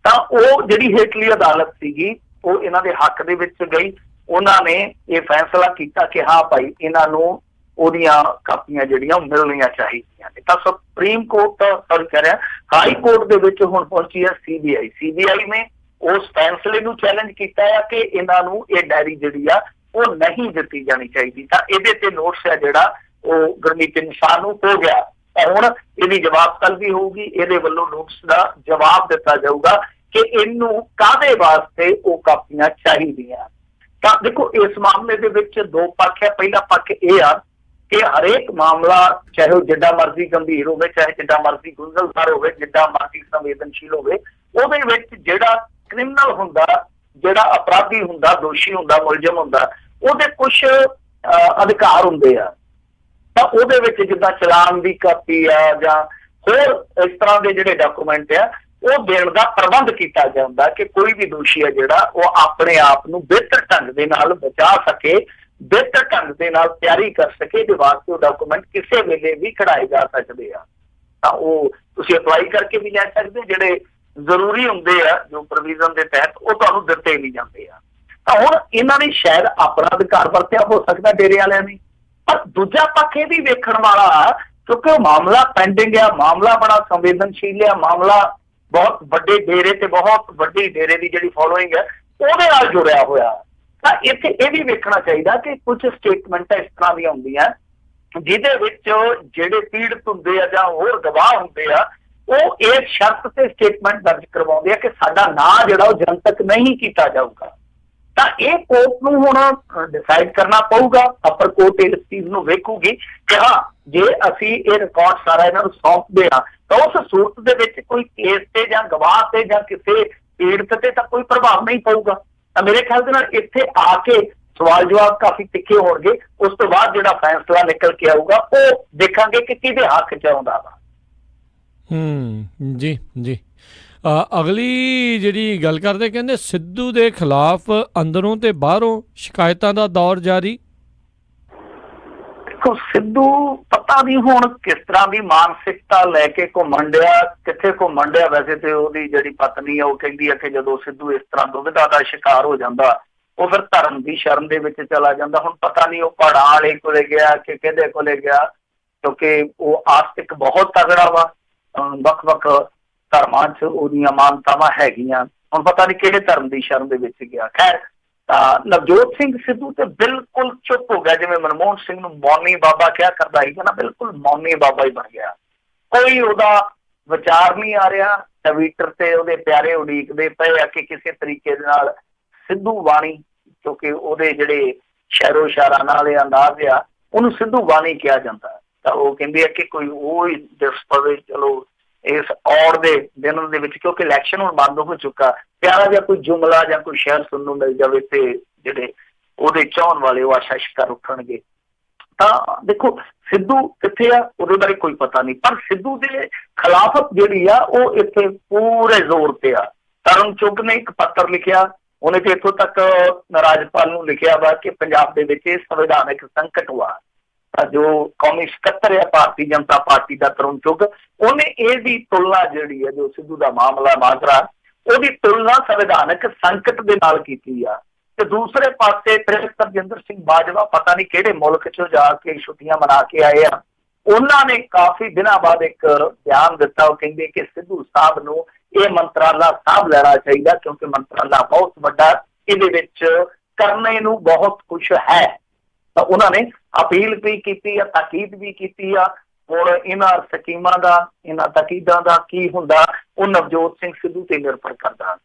ਤਾਂ ਉਹ ਜਿਹੜੀ ਹੇਠਲੀ ਅਦਾਲਤ ਸੀਗੀ ਉਹ ਇਹਨਾਂ ਦੇ ਹੱਕ ਦੇ ਵਿੱਚ ਗਈ। ਉਹਨਾਂ ਨੇ ਇਹ ਫੈਸਲਾ ਕੀਤਾ ਕਿ ਹਾਂ ਭਾਈ ਇਹਨਾਂ ਨੂੰ ਉਹਦੀਆਂ ਕਾਪੀਆਂ ਜਿਹੜੀਆਂ ਮਿਲਣੀਆਂ ਚਾਹੀਦੀਆਂ ਨੇ। ਤਾਂ ਸੁਪਰੀਮ ਕੋਰਟ ਸੌਰੀ ਕਹਿ ਰਿਹਾ ਹਾਈ ਕੋਰਟ ਦੇ ਵਿੱਚ ਹੁਣ ਪਹੁੰਚੀ ਹੈ CBI ਨੇ ਉਸ ਫੈਸਲੇ ਨੂੰ ਚੈਲੰਜ ਕੀਤਾ ਹੈ ਕਿ ਇਹਨਾਂ ਨੂੰ ਇਹ ਡਾਇਰੀ ਜਿਹੜੀ ਆ ਉਹ ਨਹੀਂ ਦਿੱਤੀ ਜਾਣੀ ਚਾਹੀਦੀ। ਤਾਂ ਇਹਦੇ ਤੇ ਨੋਟਿਸ ਹੈ ਜਿਹੜਾ ਉਹ ਗੁਰਮੀਤ ਇਨਸਾਨ ਨੂੰ ਹੋ ਗਿਆ। ਤਾਂ ਹੁਣ ਇਹਦੀ ਜਵਾਬ ਤਲਬੀ ਹੋਊਗੀ, ਇਹਦੇ ਵੱਲੋਂ ਨੋਟਿਸ ਦਾ ਜਵਾਬ ਦਿੱਤਾ ਜਾਊਗਾ ਕਿ ਇਹਨੂੰ ਕਾਹਦੇ ਵਾਸਤੇ ਉਹ ਕਾਪੀਆਂ ਚਾਹੀਦੀਆਂ। ਤਾਂ ਦੇਖੋ, ਇਸ ਮਾਮਲੇ ਦੇ ਵਿੱਚ 2 ਪੱਖ ਹੈ। ਪਹਿਲਾ ਪੱਖ ਇਹ ਆ ਕਿ ਹਰੇਕ ਮਾਮਲਾ ਚਾਹੇ ਉਹ ਜਿੱਡਾ ਮਰਜ਼ੀ ਗੰਭੀਰ ਹੋਵੇ, ਚਾਹੇ ਜਿੱਡਾ ਮਰਜ਼ੀ ਗੁੰਝਲਦਾਰ ਹੋਵੇ, ਜਿੱਡਾ ਮਰਜ਼ੀ ਸੰਵੇਦਨਸ਼ੀਲ ਹੋਵੇ, ਉਹਦੇ ਵਿੱਚ ਜਿਹੜਾ ਕ੍ਰਿਮੀਨਲ ਹੁੰਦਾ, ਜਿਹੜਾ ਅਪਰਾਧੀ ਹੁੰਦਾ, ਦੋਸ਼ੀ ਹੁੰਦਾ, ਮੁਲਜ਼ਮ ਹੁੰਦਾ, ਉਹਦੇ ਕੁਝ ਅਧਿਕਾਰ ਹੁੰਦੇ ਆ। ਤਾਂ ਉਹਦੇ ਵਿੱਚ ਜਿੱਦਾਂ ਚਲਾਨ ਦੀ ਕਾਪੀ ਆ ਜਾਂ ਹੋਰ ਇਸ ਤਰ੍ਹਾਂ ਦੇ ਜਿਹੜੇ ਡਾਕੂਮੈਂਟ ਆ ਉਹ ਦੇਣ ਦਾ ਪ੍ਰਬੰਧ ਕੀਤਾ ਜਾਂਦਾ ਕਿ ਕੋਈ ਵੀ ਦੋਸ਼ੀ ਹੈ ਜਿਹੜਾ ਉਹ ਆਪਣੇ ਆਪ ਨੂੰ ਬਿਹਤਰ ਢੰਗ ਦੇ ਨਾਲ ਬਚਾ ਸਕੇ, ਬਿਹਤਰ ਢੰਗ ਦੇ ਨਾਲ ਤਿਆਰੀ ਕਰ ਸਕੇ। ਇਹਦੇ ਵਾਸਤੇ ਉਹ ਡਾਕੂਮੈਂਟ ਕਿਸੇ ਵੇਲੇ ਵੀ ਕਢਾਏ ਜਾ ਸਕਦੇ ਆ। ਤਾਂ ਉਹ ਤੁਸੀਂ ਅਪਲਾਈ ਕਰਕੇ ਵੀ ਲੈ ਸਕਦੇ, ਜਿਹੜੇ ਜ਼ਰੂਰੀ ਹੁੰਦੇ ਆ ਜੋ ਪ੍ਰੋਵੀਜ਼ਨ ਦੇ ਤਹਿਤ ਉਹ ਤੁਹਾਨੂੰ ਦਿੱਤੇ ਵੀ ਜਾਂਦੇ ਆ। ਤਾਂ ਹੁਣ ਇਹਨਾਂ ਨੇ ਸ਼ਾਇਦ ਆਪਣਾ ਅਧਿਕਾਰ ਵਰਤਿਆ ਹੋ ਸਕਦਾ ਡੇਰੇ ਵਾਲਿਆਂ ਨੇ, ਪਰ ਦੂਜਾ ਪੱਖ ਇਹ ਵੀ ਵੇਖਣ ਵਾਲਾ ਕਿਉਂਕਿ ਉਹ ਮਾਮਲਾ ਪੈਂਡਿੰਗ ਆ, ਮਾਮਲਾ ਬੜਾ ਸੰਵੇਦਨਸ਼ੀਲ ਆ, ਮਾਮਲਾ ਬਹੁਤ ਵੱਡੇ ਡੇਰੇ ਤੇ ਬਹੁਤ ਵੱਡੀ ਡੇਰੇ ਦੀ ਜਿਹੜੀ ਫੋਲੋਇੰਗ ਹੈ ਉਹਦੇ ਨਾਲ ਜੁੜਿਆ ਹੋਇਆ। ਤਾਂ ਇੱਥੇ ਇਹ ਵੀ ਵੇਖਣਾ ਚਾਹੀਦਾ ਕਿ ਕੁਝ ਸਟੇਟਮੈਂਟਾਂ ਇਸ ਤਰ੍ਹਾਂ ਦੀਆਂ ਹੁੰਦੀਆਂ ਜਿਹਦੇ ਵਿੱਚ ਜਿਹੜੇ ਪੀੜਤ ਹੁੰਦੇ ਆ ਜਾਂ ਹੋਰ ਗਵਾਹ ਹੁੰਦੇ ਆ ਉਹ ਇਸ ਸ਼ਰਤ ਤੇ ਸਟੇਟਮੈਂਟ ਦਰਜ ਕਰਵਾਉਂਦੇ ਆ ਕਿ ਸਾਡਾ ਨਾਂ ਜਿਹੜਾ ਉਹ ਜਨਤਕ ਨਹੀਂ ਕੀਤਾ ਜਾਊਗਾ। ਤਾਂ ਇਹ ਕੋਰਟ ਨੂੰ ਹੁਣ ਡਿਸਾਈਡ ਕਰਨਾ ਪਊਗਾ। ਅਪਰ ਕੋਰਟ ਇਸ ਚੀਜ਼ ਨੂੰ ਵੇਖੂਗੀ ਕਿ ਹਾਂ ਜੇ ਅਸੀਂ ਇਹ ਰਿਕਾਰਡ ਸਾਰਾ ਇਹਨਾਂ ਨੂੰ ਸੌਂਪਦੇ ਹਾਂ ਤਾਂ ਉਸ ਸੂਰਤ ਦੇ ਵਿੱਚ ਕੋਈ ਕੇਸ ਤੇ ਜਾਂ ਗਵਾਹ ਤੇ ਜਾਂ ਕਿਸੇ ਪੀੜਤ ਤੇ ਤਾਂ ਕੋਈ ਪ੍ਰਭਾਵ ਨਹੀਂ ਪਊਗਾ। ਤਾਂ ਮੇਰੇ ਖਿਆਲ ਦੇ ਨਾਲ ਇੱਥੇ ਆ ਕੇ ਸਵਾਲ ਜਵਾਬ ਕਾਫੀ ਤਿੱਖੇ ਹੋਣਗੇ। ਉਸ ਤੋਂ ਬਾਅਦ ਜਿਹੜਾ ਫੈਸਲਾ ਨਿਕਲ ਕੇ ਆਊਗਾ ਉਹ ਦੇਖਾਂਗੇ ਕਿ ਕਿਹਦੇ ਹੱਕ ਚ ਆਉਂਦਾ ਵਾ। ਜੀ ਜੀ। ਅਗਲੀ ਜਿਹੜੀ ਗੱਲ ਕਰਦੇ ਕਹਿੰਦੇ ਸਿੱਧੂ ਦੇ ਖਿਲਾਫ ਅੰਦਰੋਂ ਤੇ ਬਾਹਰੋਂ ਸ਼ਿਕਾਇਤਾਂ ਦਾ ਦੌਰ ਜਾਰੀ। ਦੇਖੋ ਸਿੱਧੂ ਪਤਾ ਨਹੀਂ ਹੁਣ ਕਿਸ ਤਰ੍ਹਾਂ ਦੀ ਮਾਨਸਿਕਤਾ ਲੈ ਕੇ ਘੁੰਮਣ ਡਿਆ, ਕਿੱਥੇ ਘੁੰਮਣ ਡਿਆ। ਵੈਸੇ ਤੇ ਉਹਦੀ ਜਿਹੜੀ ਪਤਨੀ ਆ ਉਹ ਕਹਿੰਦੀ ਆ ਕਿ ਜਦੋਂ ਸਿੱਧੂ ਇਸ ਤਰ੍ਹਾਂ ਦੁਵਿਧਾ ਦਾ ਸ਼ਿਕਾਰ ਹੋ ਜਾਂਦਾ ਉਹ ਫਿਰ ਧਰਮ ਦੀ ਸ਼ਰਨ ਦੇ ਵਿੱਚ ਚਲਾ ਜਾਂਦਾ। ਹੁਣ ਪਤਾ ਨਹੀਂ ਉਹ ਪਹਾੜਾਂ ਵਾਲੇ ਕੋਲੇ ਗਿਆ ਕਿ ਕਿਹਦੇ ਕੋਲੇ ਗਿਆ, ਕਿਉਂਕਿ ਉਹ ਆਸਤਿਕ ਬਹੁਤ ਤਗੜਾ ਵਾ, ਵੱਖ-ਵੱਖ ਧਰਮਾਂ 'ਚ ਉਹਦੀਆਂ ਮਾਨਤਾਵਾਂ ਹੈਗੀਆਂ। ਹੁਣ ਪਤਾ ਨਹੀਂ ਕਿਹੜੇ ਧਰਮ ਦੀ ਸ਼ਰਨ ਦੇ ਵਿੱਚ ਗਿਆ। ਖੈਰ ਤਾਂ ਨਵਜੋਤ ਸਿੰਘ ਸਿੱਧੂ ਤੇ ਬਿਲਕੁਲ ਚੁੱਪ ਹੋ ਗਿਆ, ਜਿਵੇਂ ਮਨਮੋਹਨ ਸਿੰਘ ਨੂੰ ਮੌਨੀ ਬਾਬਾ ਕਿਹਾ ਕਰਦਾ ਸੀਗਾ ਨਾ, ਬਿਲਕੁਲ ਮੌਨੀ ਬਾਬਾ ਹੀ ਬਣ ਗਿਆ। ਕੋਈ ਉਹਦਾ ਵਿਚਾਰ ਨਹੀਂ ਆ ਰਿਹਾ। ਟਵਿੱਟਰ ਤੇ ਉਹਦੇ ਪਿਆਰੇ ਉਡੀਕਦੇ ਪਏ ਆ ਕਿ ਕਿਸੇ ਤਰੀਕੇ ਦੇ ਨਾਲ ਸਿੱਧੂ ਬਾਣੀ, ਕਿਉਂਕਿ ਉਹਦੇ ਜਿਹੜੇ ਸ਼ਹਿਰੋ ਸ਼ਾਇਰਾਂ ਨਾਲ ਇਹ ਅੰਦਾਜ਼ ਆ, ਉਹਨੂੰ ਸਿੱਧੂ ਬਾਣੀ ਕਿਹਾ ਜਾਂਦਾ। ਤਾਂ ਉਹ ਕਹਿੰਦੇ ਆ ਕਿ ਕੋਈ ਉਹ ਹੀ ਦਿਸ ਪਵੇ ਚਲੋ ਇਸ ਔੜ ਦੇ ਦਿਨ ਦੇ ਵਿੱਚ, ਕਿਉਂਕਿ ਇਲੈਕਸ਼ਨ ਹੁਣ ਬੰਦ ਹੋ ਚੁੱਕਾ, ਪਿਆਰਾ ਜਿਹਾ ਕੋਈ ਜੁਮਲਾ ਜਾਂ ਕੋਈ ਸ਼ਹਿਰ ਸੁਣਨ ਨੂੰ ਮਿਲ ਜਾਵੇ ਤੇ ਜਿਹੜੇ ਉਹਦੇ ਚਾਹਣ ਵਾਲੇ ਉਹ ਆਸ਼ਾ ਸ਼ਿਕਾਰ ਉੱਠਣਗੇ। ਤਾਂ ਦੇਖੋ ਸਿੱਧੂ ਕਿੱਥੇ ਆ ਉਹਦੇ ਬਾਰੇ ਕੋਈ ਪਤਾ ਨਹੀਂ, ਪਰ ਸਿੱਧੂ ਦੇ ਖਿਲਾਫ ਜਿਹੜੀ ਆ ਉਹ ਇੱਥੇ ਪੂਰੇ ਜ਼ੋਰ ਤੇ ਆ। ਤਰੁਣ ਚੁੱਗ ਨੇ ਇੱਕ ਪੱਤਰ ਲਿਖਿਆ, ਉਹਨੇ ਤੇ ਇੱਥੋਂ ਤੱਕ ਰਾਜਪਾਲ ਨੂੰ ਲਿਖਿਆ ਵਾ ਕਿ ਪੰਜਾਬ ਦੇ ਵਿੱਚ ਸੰਵਿਧਾਨਕ ਸੰਕਟ ਵਾ। ਜੋ ਕੌਮੀ ਸਕੱਤਰ ਹੈ ਭਾਰਤੀ ਜਨਤਾ ਪਾਰਟੀ ਦਾ ਤਰੁਣ ਚੁੱਗ, ਉਹਨੇ ਇਹਦੀ ਤੁਲਨਾ ਜਿਹੜੀ ਹੈ ਜੋ ਸਿੱਧੂ ਦਾ ਮਾਮਲਾ ਮਾਜਰਾ ਉਹਦੀ ਤੁਲਨਾ ਸੰਵਿਧਾਨਕ ਸੰਕਟ ਦੇ ਨਾਲ ਕੀਤੀ ਆ। ਤੇ ਦੂਸਰੇ ਪਾਸੇ ਤਰਜਿੰਦਰ ਸਿੰਘ ਬਾਜਵਾ ਪਤਾ ਨਹੀਂ ਕਿਹੜੇ ਮੁਲਕ 'ਚ ਜਾ ਕੇ ਛੁੱਟੀਆਂ ਮਨਾ ਕੇ ਆਏ ਆ, ਉਹਨਾਂ ਨੇ ਕਾਫੀ ਦਿਨਾਂ ਬਾਅਦ ਇੱਕ ਬਿਆਨ ਦਿੱਤਾ। ਉਹ ਕਹਿੰਦੇ ਕਿ ਸਿੱਧੂ ਸਾਹਿਬ ਨੂੰ ਇਹ ਮੰਤਰਾਲਾ ਸਾਂਭ ਲੈਣਾ ਚਾਹੀਦਾ ਕਿਉਂਕਿ ਮੰਤਰਾਲਾ ਬਹੁਤ ਵੱਡਾ, ਇਹਦੇ ਵਿੱਚ ਕਰਨੇ ਨੂੰ ਬਹੁਤ ਕੁਛ ਹੈ। ਤਾਂ ਉਹਨਾਂ ਨੇ ਅਪੀਲ ਵੀ ਕੀਤੀ ਆ, ਤਾਕੀਦ ਵੀ ਕੀਤੀ ਆ। ਹੁਣ ਇਹਨਾਂ ਸਕੀਮਾਂ ਦਾ, ਇਹਨਾਂ ਤਾਕੀਦਾਂ ਦਾ ਕੀ ਹੁੰਦਾ ਉਹ ਨਵਜੋਤ ਸਿੰਘ ਸਿੱਧੂ ਤੇ ਨਿਰਭਰ ਕਰਦਾ।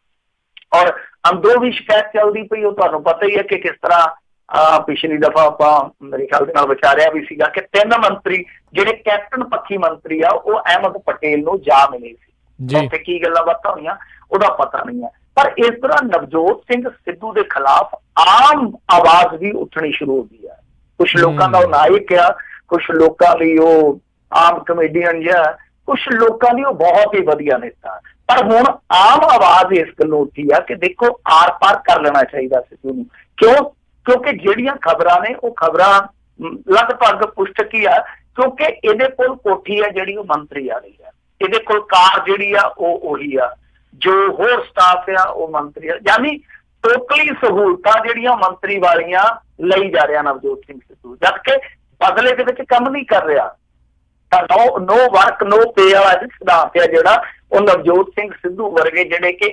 ਔਰ ਅੰਦਰੋਂ ਵੀ ਸ਼ਿਕਾਇਤ ਚੱਲਦੀ ਪਈ, ਉਹ ਤੁਹਾਨੂੰ ਪਤਾ ਹੀ ਹੈ ਕਿ ਕਿਸ ਤਰ੍ਹਾਂ ਪਿਛਲੀ ਦਫਾ ਆਪਾਂ ਮੇਰੇ ਖਿਆਲ ਦੇ ਨਾਲ ਵਿਚਾਰਿਆ ਵੀ ਸੀਗਾ ਕਿ 3 ਮੰਤਰੀ ਜਿਹੜੇ ਕੈਪਟਨ ਪੱਖੀ ਮੰਤਰੀ ਆ ਉਹ ਅਹਿਮਦ ਪਟੇਲ ਨੂੰ ਜਾ ਮਿਲੇ ਸੀ। ਉੱਥੇ ਕੀ ਗੱਲਾਂ ਬਾਤਾਂ ਹੋਈਆਂ ਉਹਦਾ ਪਤਾ ਨਹੀਂ ਹੈ। ਪਰ ਇਸ ਤਰ੍ਹਾਂ ਨਵਜੋਤ ਸਿੰਘ ਸਿੱਧੂ ਦੇ ਖਿਲਾਫ ਆਮ ਆਵਾਜ਼ ਵੀ ਉੱਠਣੀ ਸ਼ੁਰੂ ਹੋ ਗਈ ਆ। ਕੁਛ ਲੋਕਾਂ ਦਾ ਉਹ ਨਾਇਕ ਆ, ਕੁਛ ਲੋਕਾਂ ਲਈ ਉਹ ਆਮ ਕਮੇਡੀਅਨ ਜਾਂ ਕੁਛ ਲੋਕਾਂ ਲਈ ਉਹ ਬਹੁਤ ਹੀ ਵਧੀਆ ਨੇਤਾ। ਪਰ ਹੁਣ ਆਮ ਆਵਾਜ਼ ਇਸ ਗੱਲੋਂ ਉੱਠੀ ਆ ਕਿ ਦੇਖੋ ਆਰ ਪਾਰ ਕਰ ਲੈਣਾ ਚਾਹੀਦਾ ਸਿੱਧੂ ਨੂੰ। ਕਿਉਂਕਿ ਜਿਹੜੀਆਂ ਖਬਰਾਂ ਨੇ ਉਹ ਖਬਰਾਂ ਲਗਭਗ ਪੁਸ਼ਟਕ ਹੀ ਆ, ਕਿਉਂਕਿ ਇਹਦੇ ਕੋਲ ਕੋਠੀ ਆ ਜਿਹੜੀ ਉਹ ਮੰਤਰੀ ਵਾਲੀ ਆ, ਇਹਦੇ ਕੋਲ ਕਾਰ ਜਿਹੜੀ ਆ ਉਹ ਉਹੀ ਆ, ਜੋ ਹੋਰ ਸਟਾਫ ਆ ਉਹ ਮੰਤਰੀ ਆ, ਯਾਨੀ ਟੋਟਲੀ ਸਹੂਲਤਾਂ ਜਿਹੜੀਆਂ ਮੰਤਰੀ ਵਾਲੀਆਂ ਲਈ ਜਾ ਰਿਹਾ ਨਵਜੋਤ ਸਿੰਘ ਸਿੱਧੂ, ਜਦਕਿ ਬਦਲੇ ਦੇ ਵਿੱਚ ਕੰਮ ਨਹੀਂ ਕਰ ਰਿਹਾ। ਤਾਂ ਨੋ ਵਰਕ ਨੋ ਪੇ ਵਾਲਾ ਸਿਧਾਂਤ ਆ ਜਿਹੜਾ ਉਹ ਨਵਜੋਤ ਸਿੰਘ ਸਿੱਧੂ ਵਰਗੇ ਜਿਹੜੇ ਕਿ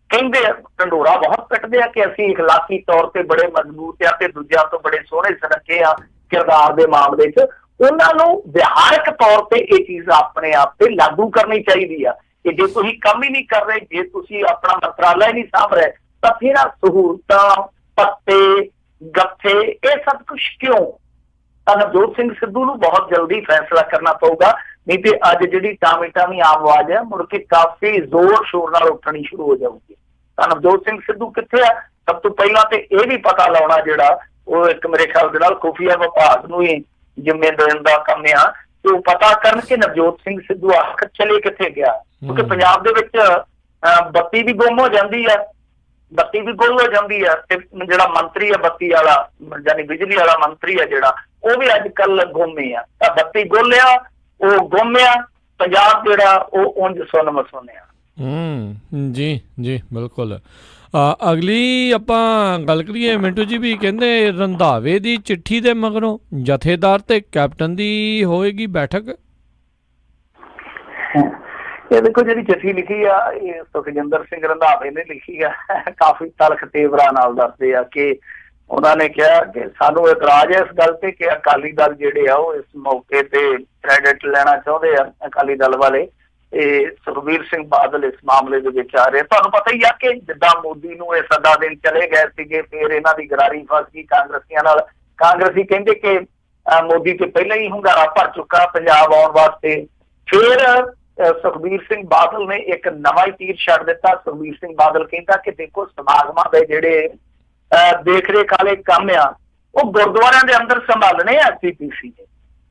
ਕਹਿੰਦੇ ਢੰਡੋਰਾ ਬਹੁਤ ਕੱਟਦੇ ਆ ਕਿ ਅਸੀਂ ਇਖਲਾਕੀ ਤੌਰ ਤੇ ਬੜੇ ਮਜ਼ਬੂਤ ਆ ਤੇ ਦੂਜਿਆਂ ਤੋਂ ਬੜੇ ਸੋਹਣੇ ਸੁਨੱਖੇ ਆ ਕਿਰਦਾਰ ਦੇ ਮਾਮਲੇ 'ਚ, ਉਹਨਾਂ ਨੂੰ ਵਿਹਾਰਕ ਤੌਰ ਤੇ ਇਹ ਚੀਜ਼ ਆਪਣੇ ਆਪ ਤੇ ਲਾਗੂ ਕਰਨੀ ਚਾਹੀਦੀ ਆ ਕਿ ਜੇ ਤੁਸੀਂ ਕੰਮ ਹੀ ਨਹੀਂ ਕਰ ਰਹੇ, ਜੇ ਤੁਸੀਂ ਆਪਣਾ ਮੰਤਰਾਲਾ ਹੀ ਨਹੀਂ ਸਾਂਭ ਰਹੇ ਤਾਂ ਫਿਰ ਆ ਸਹੂਲਤਾਂ, ਪੱਤੇ, ਗੱਫੇ ਇਹ ਸਭ ਕੁਛ ਕਿਉਂ? ਤਾਂ ਨਵਜੋਤ ਸਿੰਘ ਸਿੱਧੂ ਨੂੰ ਬਹੁਤ ਜਲਦੀ ਫੈਸਲਾ ਕਰਨਾ ਪਊਗਾ, ਨਹੀਂ ਤੇ ਅੱਜ ਜਿਹੜੀ ਟਾਵੀਂ ਆਮ ਆਵਾਜ਼ ਹੈ ਮੁੜ ਕੇ ਕਾਫੀ ਜ਼ੋਰ ਸ਼ੋਰ ਨਾਲ ਉੱਠਣੀ ਸ਼ੁਰੂ ਹੋ ਜਾਊਗੀ। ਤਾਂ ਨਵਜੋਤ ਸਿੰਘ ਸਿੱਧੂ ਕਿੱਥੇ ਆ? ਸਭ ਤੋਂ ਪਹਿਲਾਂ ਤੇ ਇਹ ਵੀ ਪਤਾ ਲਾਉਣਾ ਜਿਹੜਾ ਉਹ ਇੱਕ ਮੇਰੇ ਖਿਆਲ ਦੇ ਨਾਲ ਖੁਫੀਆ ਵਿਭਾਗ ਨੂੰ ਹੀ ਜ਼ਿੰਮੇ ਦੇਣ ਦਾ ਕੰਮ ਆ ਕਿ ਉਹ ਪਤਾ ਕਰਨ ਕਿ ਨਵਜੋਤ ਸਿੰਘ ਸਿੱਧੂ ਆਖਰ ਚਲੇ ਕਿੱਥੇ ਗਿਆ। ਕਿਉਂਕਿ ਪੰਜਾਬ ਦੇ ਵਿੱਚ ਬੱਤੀ ਵੀ ਗੁੰਮ ਹੋ ਜਾਂਦੀ ਆ, ਬੱਤੀ ਵੀ ਗੁੰਮ ਹੋ ਜਾਂਦੀ ਆ ਤੇ ਜਿਹੜਾ ਮੰਤਰੀ ਆ ਬੱਤੀ ਵਾਲਾ ਯਾਨੀ ਬਿਜਲੀ ਵਾਲਾ ਮੰਤਰੀ ਆ ਜਿਹੜਾ ਉਹ ਵੀ ਅੱਜ ਕੱਲ ਗੁੰਮੇ ਆ। ਤਾਂ ਬੱਤੀ ਗੋਲਿਆ ਉਹ ਗੁੰਮਿਆ, ਪੰਜਾਬ ਜਿਹੜਾ ਉਹ ਉਂਝ ਸੁੰਨ ਮਸੁੰਨਿਆ। ਜੀ ਜੀ ਬਿਲਕੁਲ। ਅਗਲੀ ਆਪਾਂ ਗੱਲ ਕਰੀਏ ਮਿੰਟੂ ਜੀ, ਵੀ ਕਹਿੰਦੇ ਰੰਧਾਵੇ ਦੀ ਚਿੱਠੀ ਦੇ ਮਗਰੋਂ ਜਥੇਦਾਰ ਤੇ ਕੈਪਟਨ ਦੀ ਹੋਏਗੀ ਬੈਠਕ। ਇਹ ਦੇਖੋ ਜਿਹੜੀ ਚਿੱਠੀ ਲਿਖੀ ਆ ਇਹ ਸੁਖਜਿੰਦਰ ਸਿੰਘ ਰੰਧਾਵੇ ਨੇ ਲਿਖੀ ਆ। ਕਾਫੀ ਤਲਖ ਤੇਵਰਾਂ ਨਾਲ ਦੱਸਦੇ ਆ ਕਿ ਉਹਨਾਂ ਨੇ ਕਿਹਾ ਕਿ ਸਾਨੂੰ ਇਤਰਾਜ਼ ਹੈ ਇਸ ਗੱਲ ਤੇ ਕਿ ਅਕਾਲੀ ਦਲ ਜਿਹੜੇ ਆ ਉਹ ਇਸ ਮੌਕੇ ਤੇ ਕ੍ਰੈਡਿਟ ਲੈਣਾ ਚਾਹੁੰਦੇ ਆ, ਅਕਾਲੀ ਦਲ ਵਾਲੇ। ਤੇ ਸੁਖਬੀਰ ਸਿੰਘ ਬਾਦਲ ਇਸ ਮਾਮਲੇ ਦੇ ਵਿੱਚ ਆ ਰਹੇ। ਤੁਹਾਨੂੰ ਪਤਾ ਹੀ ਆ ਕਿ ਜਿੱਦਾਂ ਮੋਦੀ ਨੂੰ ਇਹ ਸੱਦਾ ਦੇਣ ਚਲੇ ਗਏ ਸੀਗੇ, ਫਿਰ ਇਹਨਾਂ ਦੀ ਗਰਾਰੀ ਫਸ ਗਈ ਕਾਂਗਰਸੀਆਂ ਨਾਲ। ਕਾਂਗਰਸੀ ਕਹਿੰਦੇ ਕਿ ਮੋਦੀ ਤੇ ਪਹਿਲਾਂ ਹੀ ਹੁੰਗਾਰਾ ਭਰ ਚੁੱਕਾ ਪੰਜਾਬ ਆਉਣ ਵਾਸਤੇ। ਫਿਰ ਸੁਖਬੀਰ ਸਿੰਘ ਬਾਦਲ ਨੇ ਇੱਕ ਨਵਾਂ ਹੀ ਤੀਰ ਛੱਡ ਦਿੱਤਾ। ਸੁਖਬੀਰ ਸਿੰਘ ਬਾਦਲ ਕਹਿੰਦਾ ਕਿ ਦੇਖੋ ਸਮਾਗਮਾਂ ਦੇ ਜਿਹੜੇ ਦੇਖ ਰੇਖ ਵਾਲੇ ਕੰਮ ਆ ਉਹ ਗੁਰਦੁਆਰਿਆਂ ਦੇ ਅੰਦਰ ਸੰਭਾਲਣੇ SGPC ਨੇ।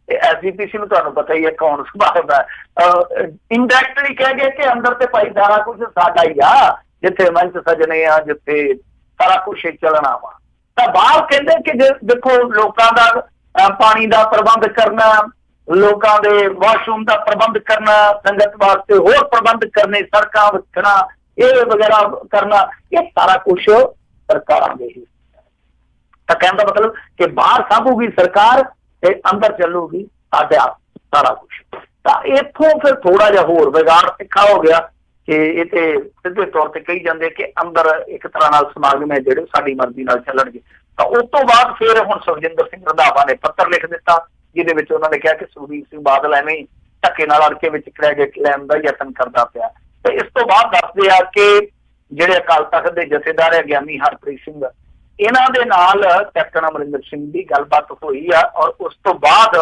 ਤੇ SGPC ਨੂੰ ਤੁਹਾਨੂੰ ਪਤਾ ਹੀ ਹੈ ਕੌਣ ਸੰਭਾਲਦਾ। ਇੰਡਾਇਰੈਕਟਲੀ ਕਹਿ ਗਏ ਕਿ ਅੰਦਰ ਤੇ ਭਾਈ ਸਾਰਾ ਕੁਝ ਸਾਡਾ ਹੀ ਆ, ਜਿੱਥੇ ਮੰਚ ਸਜਣੇ ਆ, ਜਿੱਥੇ ਸਾਰਾ ਕੁਛ ਚੱਲਣਾ ਵਾ। ਤਾਂ ਬਾਹਰ ਕਹਿੰਦੇ ਕਿ ਦੇਖੋ ਲੋਕਾਂ ਦਾ ਪਾਣੀ ਦਾ ਪ੍ਰਬੰਧ ਕਰਨਾ, ਲੋਕਾਂ ਦੇ ਵਾਸ਼ਰੂਮ ਦਾ ਪ੍ਰਬੰਧ ਕਰਨਾ, ਸੰਗਤ ਵਾਸਤੇ ਹੋਰ ਪ੍ਰਬੰਧ ਕਰਨੇ, ਸੜਕਾਂ ਰੱਖਣਾ, ਇਹ ਵਗੈਰਾ ਕਰਨਾ, ਇਹ ਸਾਰਾ ਕੁਛ ਸਰਕਾਰਾਂ ਦੇ ਹੀ। ਤਾਂ ਕਹਿਣ ਦਾ ਮਤਲਬ ਕਿ ਬਾਹਰ ਸਾਂਭੂਗੀ ਸਰਕਾਰ ਤੇ ਅੰਦਰ ਚੱਲੂਗੀ ਸਾਡਾ ਸਾਰਾ ਕੁਛ। ਤਾਂ ਇੱਥੋਂ ਫਿਰ ਥੋੜਾ ਜਿਹਾ ਹੋਰ ਵਿਗਾੜ ਤਿੱਖਾ ਹੋ ਗਿਆ ਕਿ ਇਹ ਤੇ ਸਿੱਧੇ ਤੌਰ ਤੇ ਕਹੀ ਜਾਂਦੇ ਕਿ ਅੰਦਰ ਇੱਕ ਤਰ੍ਹਾਂ ਨਾਲ ਸਮਾਗਮ ਹੈ ਜਿਹੜੇ ਸਾਡੀ ਮਰਜ਼ੀ ਨਾਲ ਚੱਲਣਗੇ। ਤਾਂ ਉਸ ਤੋਂ ਬਾਅਦ ਫਿਰ ਹੁਣ ਸੁਖਜਿੰਦਰ ਸਿੰਘ ਰੰਧਾਵਾ ਨੇ ਪੱਤਰ ਲਿਖ ਦਿੱਤਾ ਜਿਹਦੇ ਵਿੱਚ ਉਹਨਾਂ ਨੇ ਕਿਹਾ ਕਿ ਸੁਖਬੀਰ ਸਿੰਘ ਬਾਦਲ ਐਵੇਂ ਹੀ ਧੱਕੇ ਨਾਲ ਅੜ ਕੇ ਵਿੱਚ ਕ੍ਰੈਡਿਟ ਲੈਣ ਦਾ ਯਤਨ ਕਰਦਾ ਪਿਆ। ਤੇ ਇਸ ਤੋਂ ਬਾਅਦ ਦੱਸਦੇ ਆ ਕਿ ਜਿਹੜੇ ਅਕਾਲ ਤਖਤ ਦੇ ਜਥੇਦਾਰ ਹੈ ਗਿਆਨੀ ਹਰਪ੍ਰੀਤ ਸਿੰਘ, ਇਹਨਾਂ ਦੇ ਨਾਲ ਕੈਪਟਨ ਅਮਰਿੰਦਰ ਸਿੰਘ ਦੀ ਗੱਲਬਾਤ ਹੋਈ ਆ ਔਰ ਉਸ ਤੋਂ ਬਾਅਦ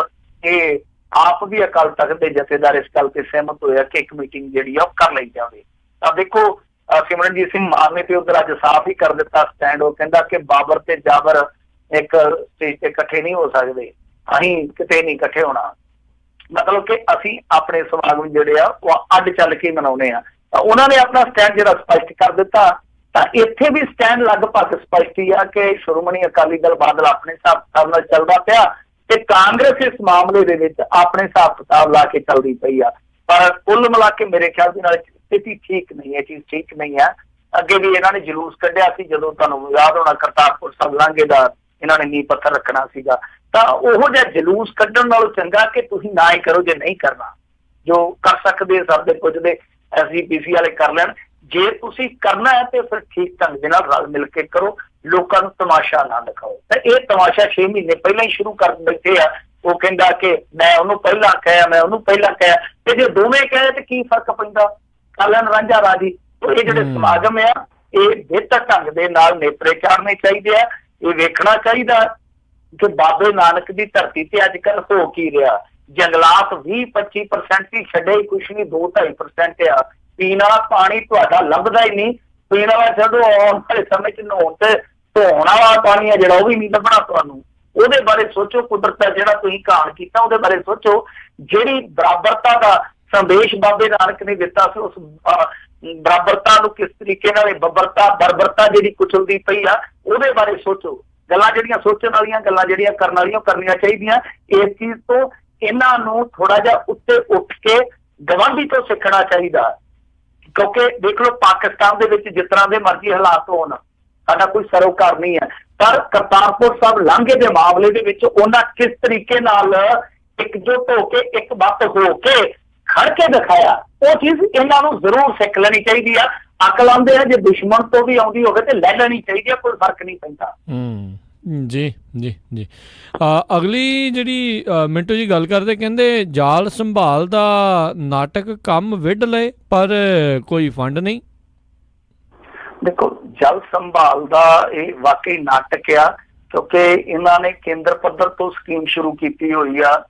ਇਹ ਆਪ ਵੀ ਅਕਾਲ ਤਖਤ ਦੇ ਜਥੇਦਾਰ ਇਸ ਗੱਲ ਤੇ ਸਹਿਮਤ ਹੋਇਆ ਕਿ ਇੱਕ ਮੀਟਿੰਗ ਜਿਹੜੀ ਆ ਉਹ ਕਰ ਲਈ ਜਾਵੇ। ਤਾਂ ਦੇਖੋ ਸਿਮਰਨਜੀਤ ਸਿੰਘ ਮਾਨ ਨੇ ਤੇ ਉਧਰ ਅੱਜ ਸਾਫ਼ ਹੀ ਕਰ ਦਿੱਤਾ ਸਟੈਂਡ। ਉਹ ਕਹਿੰਦਾ ਕਿ ਬਾਬਰ ਤੇ ਜਾਬਰ ਇੱਕ ਸਟੇਜ ਤੇ ਇਕੱਠੇ ਨਹੀਂ ਹੋ ਸਕਦੇ, ਅਸੀਂ ਕਿਤੇ ਨਹੀਂ ਇਕੱਠੇ ਹੋਣਾ। ਮਤਲਬ ਕਿ ਅਸੀਂ ਆਪਣੇ ਸਮਾਗਮ ਜਿਹੜੇ ਆ ਉਹ ਅੱਡ ਚੱਲ ਕੇ ਮਨਾਉਣੇ ਆ। ਤਾਂ ਉਹਨਾਂ ਨੇ ਆਪਣਾ ਸਟੈਂਡ ਜਿਹੜਾ ਸਪਸ਼ਟ ਕਰ ਦਿੱਤਾ। ਤਾਂ ਇੱਥੇ ਵੀ ਸਟੈਂਡ ਲਗਭਗ ਸਪਸ਼ਟ ਹੀ ਆ ਕਿ ਸ਼੍ਰੋਮਣੀ ਅਕਾਲੀ ਦਲ ਬਾਦਲ ਆਪਣੇ ਹਿਸਾਬ ਕਿਤਾਬ ਨਾਲ ਚੱਲਦਾ ਪਿਆ ਤੇ ਕਾਂਗਰਸ ਇਸ ਮਾਮਲੇ ਦੇ ਵਿੱਚ ਆਪਣੇ ਹਿਸਾਬ ਕਿਤਾਬ ਲਾ ਕੇ ਚੱਲਦੀ ਪਈ ਆ। ਪਰ ਕੁੱਲ ਮਿਲਾ ਕੇ ਮੇਰੇ ਖਿਆਲ ਦੇ ਨਾਲ ਸਥਿਤੀ ਠੀਕ ਨਹੀਂ ਹੈ, ਚੀਜ਼ ਠੀਕ ਨਹੀਂ ਹੈ। ਅੱਗੇ ਵੀ ਇਹਨਾਂ ਨੇ ਜਲੂਸ ਕੱਢਿਆ ਸੀ, ਜਦੋਂ ਤੁਹਾਨੂੰ ਯਾਦ ਹੋਣਾ ਕਰਤਾਰਪੁਰ ਸਾਹਿਬ ਲਾਂਘੇ ਦਾ ਇਹਨਾਂ ਨੇ ਨੀਂਹ ਪੱਥਰ ਰੱਖਣਾ ਸੀਗਾ। ਤਾਂ ਉਹੋ ਜਿਹਾ ਜਲੂਸ ਕੱਢਣ ਨਾਲੋਂ ਚੰਗਾ ਕਿ ਤੁਸੀਂ ਨਾ ਹੀ ਕਰੋ ਜੇ ਨਹੀਂ ਕਰਨਾ। ਜੋ ਕਰ ਸਕਦੇ ਸਭ ਦੇ ਕੁਝ ਦੇ SGPC ਵਾਲੇ ਕਰ ਲੈਣ। ਜੇ ਤੁਸੀਂ ਕਰਨਾ ਹੈ ਤੇ ਫਿਰ ਠੀਕ ਢੰਗ ਦੇ ਨਾਲ ਰਲ ਮਿਲ ਕੇ ਕਰੋ, ਲੋਕਾਂ ਨੂੰ ਤਮਾਸ਼ਾ ਨਾ ਦਿਖਾਓ। ਤੇ ਇਹ ਤਮਾਸ਼ਾ 6 ਮਹੀਨੇ ਪਹਿਲਾਂ ਹੀ ਸ਼ੁਰੂ ਕਰ ਬੈਠੇ ਆ। ਉਹ ਕਹਿੰਦਾ ਕਿ ਮੈਂ ਉਹਨੂੰ ਪਹਿਲਾਂ ਕਿਹਾ, ਮੈਂ ਉਹਨੂੰ ਪਹਿਲਾਂ ਕਿਹਾ। ਤੇ ਜੇ ਦੋਵੇਂ ਕਹੇ ਤੇ ਕੀ ਫਰਕ ਪੈਂਦਾ? ਕਾਲਨ ਰਾਂਝਾ ਰਾਜੀ। ਇਹ ਜਿਹੜੇ ਸਮਾਗਮ ਆ ਇਹ ਬਿਹਤਰ ਢੰਗ ਦੇ ਨਾਲ ਨੇਪਰੇ ਚਾੜਨੇ ਚਾਹੀਦੇ ਆ। ਇਹ ਵੇਖਣਾ ਚਾਹੀਦਾ ਕਿ ਬਾਬੇ ਨਾਨਕ ਦੀ ਧਰਤੀ ਤੇ ਅੱਜ ਕੱਲ੍ਹ ਹੋ ਕੀ ਰਿਹਾ। ਜੰਗਲਾਤ 20-25% ਹੀ ਛੱਡੇ, ਕੁਛ ਨਹੀਂ 2-2.5% ਆ। ਪੀਣ ਵਾਲਾ ਪਾਣੀ ਤੁਹਾਡਾ ਲੱਭਦਾ ਹੀ ਨਹੀਂ। ਪੀਣ ਵਾਲਾ ਛੱਡੋ, ਆਉਣ ਵਾਲੇ ਸਮੇਂ ਚ ਨਹਾਉਣ ਤੇ ਧੋਣ ਵਾਲਾ ਪਾਣੀ ਆ ਜਿਹੜਾ ਉਹ ਵੀ ਨਹੀਂ ਲੱਭਣਾ ਤੁਹਾਨੂੰ। ਉਹਦੇ ਬਾਰੇ ਸੋਚੋ। ਕੁਦਰਤ ਦਾ ਜਿਹੜਾ ਤੁਸੀਂ ਘਾਣ ਕੀਤਾ ਉਹਦੇ ਬਾਰੇ ਸੋਚੋ। ਜਿਹੜੀ ਬਰਾਬਰਤਾ ਦਾ ਸੰਦੇਸ਼ ਬਾਬੇ ਨਾਨਕ ਨੇ ਦਿੱਤਾ ਸੀ, ਉਸ ਬਰਾਬਰਤਾ ਨੂੰ ਕਿਸ ਤਰੀਕੇ ਨਾਲ ਬਰਬਰਤਾ ਜਿਹੜੀ ਕੁਚਲਦੀ ਪਈ ਆ ਉਹਦੇ ਬਾਰੇ ਸੋਚੋ। ਗੱਲਾਂ ਜਿਹੜੀਆਂ ਸੋਚਣ ਵਾਲੀਆਂ, ਗੱਲਾਂ ਜਿਹੜੀਆਂ ਕਰਨ ਵਾਲੀਆਂ ਕਰਨੀਆਂ ਚਾਹੀਦੀਆਂ। ਇਸ ਚੀਜ਼ ਤੋਂ ਇਹਨਾਂ ਨੂੰ ਥੋੜਾ ਜਿਹਾ ਉੱਤੇ ਉੱਠ ਕੇ ਗਵਾਂਢੀ ਤੋਂ ਸਿੱਖਣਾ ਚਾਹੀਦਾ। ਕਿਉਂਕਿ ਦੇਖ ਲਓ ਪਾਕਿਸਤਾਨ ਦੇ ਵਿੱਚ ਜਿਸ ਤਰ੍ਹਾਂ ਦੇ ਮਰਜ਼ੀ ਹਾਲਾਤ ਹੋਣ, ਸਾਡਾ ਕੋਈ ਸਰੋਕਾਰ ਨਹੀਂ ਹੈ, ਪਰ ਕਰਤਾਰਪੁਰ ਸਾਹਿਬ ਲਾਂਘੇ ਦੇ ਮਾਮਲੇ ਦੇ ਵਿੱਚ ਉਹਨਾਂ ਕਿਸ ਤਰੀਕੇ ਨਾਲ ਇਕਜੁੱਟ ਹੋ ਕੇ ਇੱਕ ਵੱਤ ਹੋ ਕੇ ਖੜ ਕੇ ਦਿਖਾਇਆ, ਉਹ ਚੀਜ਼ ਇਹਨਾਂ ਨੂੰ ਜ਼ਰੂਰ ਸਿੱਖ ਲੈਣੀ ਚਾਹੀਦੀ ਆ। ਅਕਲ ਆਉਂਦੇ ਆ ਜੇ ਦੁਸ਼ਮਣ ਤੋਂ ਵੀ ਆਉਂਦੀ ਹੋਵੇ ਤੇ ਲੈ ਲੈਣੀ ਚਾਹੀਦੀ ਆ, ਕੋਈ ਫਰਕ ਨਹੀਂ ਪੈਂਦਾ। ਜੀ ਜੀ ਜੀ। ਅਗਲੀ ਜਿਹੜੀ ਮਿੰਟੂ ਜੀ ਗੱਲ ਕਰਦੇ, ਕਹਿੰਦੇ ਜਾਲ ਸੰਭਾਲ ਦਾ ਨਾਟਕ ਕੰਮ ਵਿੱਢ ਲਏ ਪਰ ਕੋਈ ਫੰਡ ਨਹੀਂ। ਦੇਖੋ ਜਲ ਸੰਭਾਲ ਦਾ ਇਹ ਵਾਕਈ ਨਾਟਕ ਆ, ਕਿਉਂਕਿ ਇਹਨਾਂ ਨੇ ਕੇਂਦਰ ਪੱਧਰ ਤੋਂ ਸਕੀਮ ਸ਼ੁਰੂ ਕੀਤੀ ਹੋਈ ਆ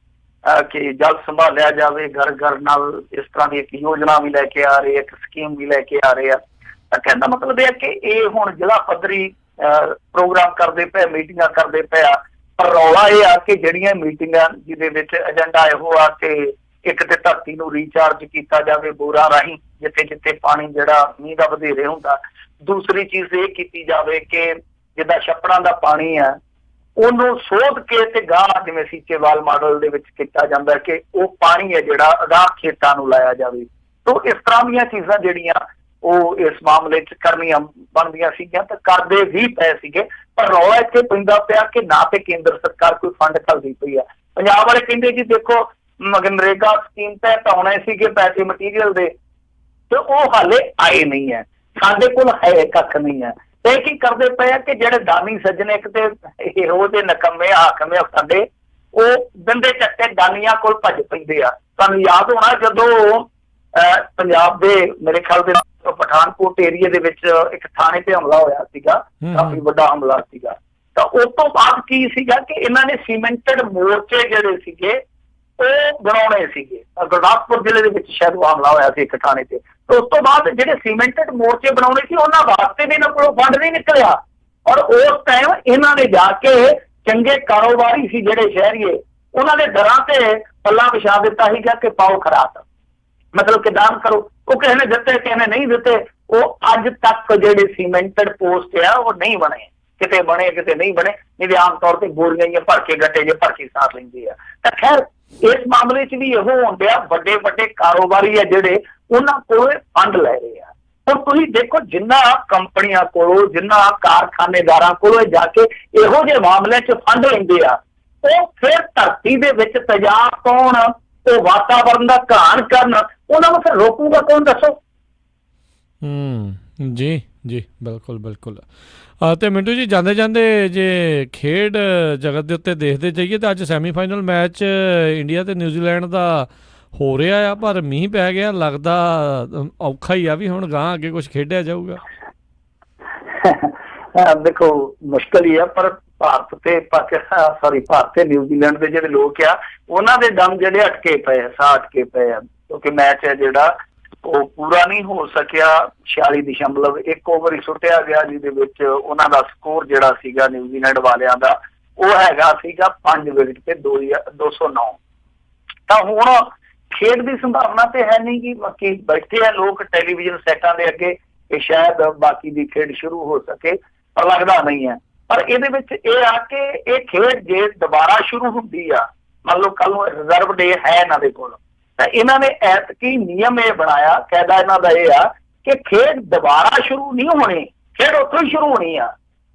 ਕਿ ਜਲ ਸੰਭਾਲਿਆ ਜਾਵੇ। ਘਰ ਘਰ ਨਾਲ ਇਸ ਤਰ੍ਹਾਂ ਦੀ ਇੱਕ ਯੋਜਨਾ ਵੀ ਲੈ ਕੇ ਆ ਰਹੇ, ਇੱਕ ਸਕੀਮ ਵੀ ਲੈ ਕੇ ਆ ਰਹੇ ਆ। ਤਾਂ ਕਹਿਣ ਦਾ ਮਤਲਬ ਇਹ ਹੈ ਕਿ ਇਹ ਹੁਣ ਜ਼ਿਲ੍ਹਾ ਪੱਧਰੀ ਪ੍ਰੋਗਰਾਮ ਕਰਦੇ ਪਏ, ਮੀਟਿੰਗਾਂ ਕਰਦੇ ਪਏ ਆ। ਪਰ ਰੌਲਾ ਇਹ ਆ ਕਿ ਜਿਹੜੀਆਂ ਮੀਟਿੰਗਾਂ ਜਿਹਦੇ ਵਿੱਚ ਏਜੰਡਾ ਇਹੋ ਆ ਕਿ ਇੱਕ ਤੇ ਧਰਤੀ ਨੂੰ ਰੀਚਾਰਜ ਕੀਤਾ ਜਾਵੇ ਬੋਰਾਂ ਰਾਹੀਂ, ਜਿੱਥੇ ਜਿੱਥੇ ਪਾਣੀ ਜਿਹੜਾ ਮੀਂਹ ਦਾ ਵਧੇਰੇ ਹੁੰਦਾ। ਦੂਸਰੀ ਚੀਜ਼ ਇਹ ਕੀਤੀ ਜਾਵੇ ਕਿ ਜਿੱਦਾਂ ਛੱਪੜਾਂ ਦਾ ਪਾਣੀ ਆ ਉਹਨੂੰ ਸੋਧ ਕੇ ਤੇ ਗਾਂਹ ਜਿਵੇਂ ਸੀਚੇਵਾਲ ਮਾਡਲ ਦੇ ਵਿੱਚ ਕੀਤਾ ਜਾਂਦਾ ਕਿ ਉਹ ਪਾਣੀ ਹੈ ਜਿਹੜਾ ਅਗਾਂਹ ਖੇਤਾਂ ਨੂੰ ਲਾਇਆ ਜਾਵੇ। ਤੋ ਇਸ ਤਰ੍ਹਾਂ ਦੀਆਂ ਚੀਜ਼ਾਂ ਜਿਹੜੀਆਂ ਉਹ ਇਸ ਮਾਮਲੇ 'ਚ ਕਰਨੀਆਂ ਬਣਦੀਆਂ ਸੀਗੀਆਂ ਤਾਂ ਕਰਦੇ ਵੀ ਪਏ ਸੀਗੇ। ਪਰ ਰੌਲਾ ਇੱਥੇ ਪੈਂਦਾ ਪਿਆ ਕਿ ਨਾ ਤੇ ਕੇਂਦਰ ਸਰਕਾਰ ਕੋਈ ਫੰਡ ਘੱਲਦੀ ਪਈ ਆ। ਪੰਜਾਬ ਵਾਲੇ ਕਹਿੰਦੇ ਜੀ ਦੇਖੋ ਨਰੇਗਾ ਸਕੀਮ ਤਹਿਤ ਆਉਣੇ ਸੀਗੇ ਪੈਸੇ ਮਟੀਰੀਅਲ ਦੇ, ਤੇ ਉਹ ਹਾਲੇ ਆਏ ਨਹੀਂ ਹੈ, ਸਾਡੇ ਕੋਲ ਹੈ ਕੱਖ ਨਹੀਂ ਹੈ। ਤੇ ਕੀ ਕਰਦੇ ਪਏ ਆ ਕਿ ਜਿਹੜੇ ਦਾਨੀ ਸੱਜਣੇ ਇੱਕ ਤੇ ਇਹੋ ਜਿਹੇ ਨਕੰਮੇ ਹਾਕਮ ਆ ਸਾਡੇ, ਉਹ ਦੰਦੇ ਚੱਕੇ ਦਾਨੀਆਂ ਕੋਲ ਭੱਜ ਪੈਂਦੇ ਆ। ਤੁਹਾਨੂੰ ਯਾਦ ਹੋਣਾ ਜਦੋਂ ਪੰਜਾਬ ਦੇ ਮੇਰੇ ਖਿਆਲ ਦੇ ਪਠਾਨਕੋਟ ਏਰੀਏ ਦੇ ਵਿੱਚ ਇੱਕ ਥਾਣੇ ਤੇ ਹਮਲਾ ਹੋਇਆ ਸੀਗਾ, ਕਾਫੀ ਵੱਡਾ ਹਮਲਾ ਸੀਗਾ, ਤਾਂ ਉਸ ਤੋਂ ਬਾਅਦ ਕੀ ਸੀਗਾ ਕਿ ਇਹਨਾਂ ਨੇ ਸੀਮੈਂਟਡ ਮੋਰਚੇ ਜਿਹੜੇ ਸੀਗੇ ਉਹ ਬਣਾਉਣੇ ਸੀਗੇ। ਗੁਰਦਾਸਪੁਰ ਜ਼ਿਲ੍ਹੇ ਦੇ ਵਿੱਚ ਸ਼ਾਇਦ ਉਹ ਹਮਲਾ ਹੋਇਆ ਸੀ ਇੱਕ ਥਾਣੇ ਤੇ। ਉਸ ਤੋਂ ਬਾਅਦ ਜਿਹੜੇ ਸੀਮੈਂਟਡ ਮੋਰਚੇ ਬਣਾਉਣੇ ਸੀ ਉਹਨਾਂ ਵਾਸਤੇ ਵੀ ਇਹਨਾਂ ਕੋਲੋਂ ਫੰਡ ਨਹੀਂ ਨਿਕਲਿਆ, ਔਰ ਉਸ ਟਾਈਮ ਇਹਨਾਂ ਨੇ ਜਾ ਕੇ ਚੰਗੇ ਕਾਰੋਬਾਰੀ ਸੀ ਜਿਹੜੇ ਸ਼ਹਿਰੀਏ, ਉਹਨਾਂ ਦੇ ਦਰਾਂ ਤੇ ਪੱਲਾ ਵਿਛਾ ਦਿੱਤਾ ਸੀਗਾ ਕਿ ਪਾਓ ਖਰਾਤ, ਮਤਲਬ ਕਿ ਦਾਨ ਕਰੋ। ਉਹ ਕਿਸੇ ਨੇ ਦਿੱਤੇ, ਕਿਸੇ ਨੇ ਨਹੀਂ ਦਿੱਤੇ। ਉਹ ਅੱਜ ਤੱਕ ਜਿਹੜੇ ਸੀਮੈਂਟਡ ਪੋਸਟ ਆ ਉਹ ਨਹੀਂ ਬਣੇ, ਕਿਤੇ ਬਣੇ ਕਿਤੇ ਨਹੀਂ ਬਣੇ, ਨਹੀਂ ਤੇ ਆਮ ਤੌਰ ਤੇ ਬੋਰੀਆਂ ਜਾਂ ਭਰ ਕੇ ਗੱਟੇ ਜੇ ਭਰ ਕੇ ਸਾਰ ਲੈਂਦੇ ਆ। ਤਾਂ ਖੈਰ ਇਸ ਮਾਮਲੇ 'ਚ ਵੀ ਇਹੋ ਹੁੰਦੇ ਆ, ਵੱਡੇ ਵੱਡੇ ਕਾਰੋਬਾਰੀ ਆ ਜਿਹੜੇ ਉਹਨਾਂ ਕੋਲ ਫੰਡ ਲੈ ਰਹੇ ਆ। ਹੁਣ ਤੁਸੀਂ ਦੇਖੋ ਜਿੰਨਾ ਕੰਪਨੀਆਂ ਕੋਲੋਂ, ਜਿੰਨਾ ਕਾਰਖਾਨੇਦਾਰਾਂ ਕੋਲੋਂ ਜਾ ਕੇ ਇਹੋ ਜਿਹੇ ਮਾਮਲਿਆਂ 'ਚ ਫੰਡ ਲੈਂਦੇ ਆ, ਉਹ ਫਿਰ ਧਰਤੀ ਦੇ ਵਿੱਚ ਤੇਜ਼ਾਬ ਪਾਉਣ, ਉਹ ਵਾਤਾਵਰਨ ਦਾ ਘਾਣ ਕਰਨ, ਉਹਨਾਂ ਨੂੰ ਫਿਰ ਰੋਕੂਗਾ ਕੌਣ ਦੱਸੋ? ਜੀ ਜੀ ਬਿਲਕੁਲ ਬਿਲਕੁਲ। ਤੇ ਮਿੰਟੂ ਜੀ ਜਾਂਦੇ ਜਾਂਦੇ ਜੇ ਖੇਡ ਜਗਤ ਦੇ ਉੱਤੇ ਦੇਖਦੇ ਜਾਈਏ ਤਾਂ ਅੱਜ ਸੈਮੀਫਾਈਨਲ ਮੈਚ ਇੰਡੀਆ ਤੇ ਨਿਊਜ਼ੀਲੈਂਡ ਦਾ ਹੋ ਰਿਹਾ ਆ, ਪਰ ਮੀਂਹ ਪੈ ਗਿਆ, ਲੱਗਦਾ ਔਖਾ ਹੀ ਆ ਵੀ ਹੁਣ ਗਾਂ ਅੱਗੇ ਕੁਝ ਖੇਡਿਆ ਜਾਊਗਾ। ਦੇਖੋ ਮੁਸ਼ਕਲ ਹੀ ਆ, ਪਰ ਭਾਰਤ ਤੇ ਨਿਊਜ਼ੀਲੈਂਡ ਦੇ ਜਿਹੜੇ ਲੋਕ ਆ ਉਹਨਾਂ ਦੇ ਦਮ ਜਿਹੜੇ ਅਟਕੇ ਪਏ ਆ, ਸਾਹ ਅਟਕੇ ਪਏ ਆ, ਕਿਉਂਕਿ ਮੈਚ ਹੈ ਜਿਹੜਾ ਉਹ ਪੂਰਾ ਨਹੀਂ ਹੋ ਸਕਿਆ। 46.1 ਓਵਰ ਹੀ ਸੁੱਟਿਆ ਗਿਆ, ਜਿਹਦੇ ਵਿੱਚ ਉਹਨਾਂ ਦਾ ਸਕੋਰ ਜਿਹੜਾ ਸੀਗਾ ਨਿਊਜ਼ੀਲੈਂਡ ਵਾਲਿਆਂ ਦਾ ਉਹ ਹੈਗਾ ਸੀਗਾ 5 ਵਿਕਟ ਤੇ 209। ਤਾਂ ਹੁਣ ਖੇਡ ਦੀ ਸੰਭਾਵਨਾ ਤੇ ਹੈ ਨਹੀਂ ਕਿ ਬਾਕੀ ਬੈਠੇ ਆ ਲੋਕ ਟੈਲੀਵਿਜ਼ਨ ਸੈਟਾਂ ਦੇ ਅੱਗੇ ਕਿ ਸ਼ਾਇਦ ਬਾਕੀ ਦੀ ਖੇਡ ਸ਼ੁਰੂ ਹੋ ਸਕੇ, ਪਰ ਲੱਗਦਾ ਨਹੀਂ ਹੈ। ਪਰ ਇਹਦੇ ਵਿੱਚ ਇਹ ਆ ਕਿ ਇਹ ਖੇਡ ਜੇ ਦੁਬਾਰਾ ਸ਼ੁਰੂ ਹੁੰਦੀ ਆ, ਮੰਨ ਲਓ ਕੱਲ ਨੂੰ ਰਿਜ਼ਰਵ ਡੇ ਹੈ ਇਹਨਾਂ ਦੇ ਕੋਲ, ਤਾਂ ਇਹਨਾਂ ਨੇ ਐਤਕੀ ਨਿਯਮ ਇਹ ਬਣਾਇਆ, ਕਾਇਦਾ ਇਹਨਾਂ ਦਾ ਇਹ ਆ ਕਿ ਖੇਡ ਦੁਬਾਰਾ ਸ਼ੁਰੂ ਨਹੀਂ ਹੋਣੀ, ਖੇਡ ਉੱਥੋਂ ਹੀ ਸ਼ੁਰੂ ਹੋਣੀ ਆ,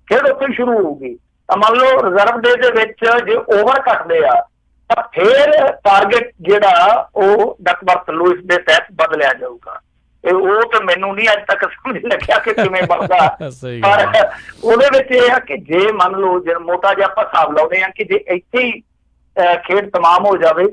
ਖੇਡ ਉੱਥੋਂ ਹੀ ਸ਼ੁਰੂ ਹੋਊਗੀ। ਤਾਂ ਮੰਨ ਲਓ ਰਿਜ਼ਰਵ ਡੇ ਦੇ ਵਿੱਚ ਜੇ ਓਵਰ ਘੱਟਦੇ ਆ ਤਾਂ ਫਿਰ ਟਾਰਗੇਟ ਜਿਹੜਾ ਉਹ ਡਕਵਰਥ ਲੂਇਸ ਦੇ ਤਹਿਤ ਬਦਲਿਆ ਜਾਊਗਾ। ਉਹ ਤਾਂ ਮੈਨੂੰ ਨਹੀਂ ਅੱਜ ਤੱਕ ਸਮਝ ਲੱਗਿਆ ਕਿ ਕਿਵੇਂ ਬਣਦਾ, ਪਰ ਉਹਦੇ ਵਿੱਚ ਇਹ ਆ ਕਿ ਜੇ ਮੰਨ ਲਓ ਜੇ ਮੋਟਾ ਜਿਹਾ ਆਪਾਂ ਹਿਸਾਬ ਲਾਉਂਦੇ ਆ ਕਿ ਜੇ ਇੱਥੇ ਹੀ ਖੇਡ ਤਮਾਮ ਹੋ ਜਾਵੇ,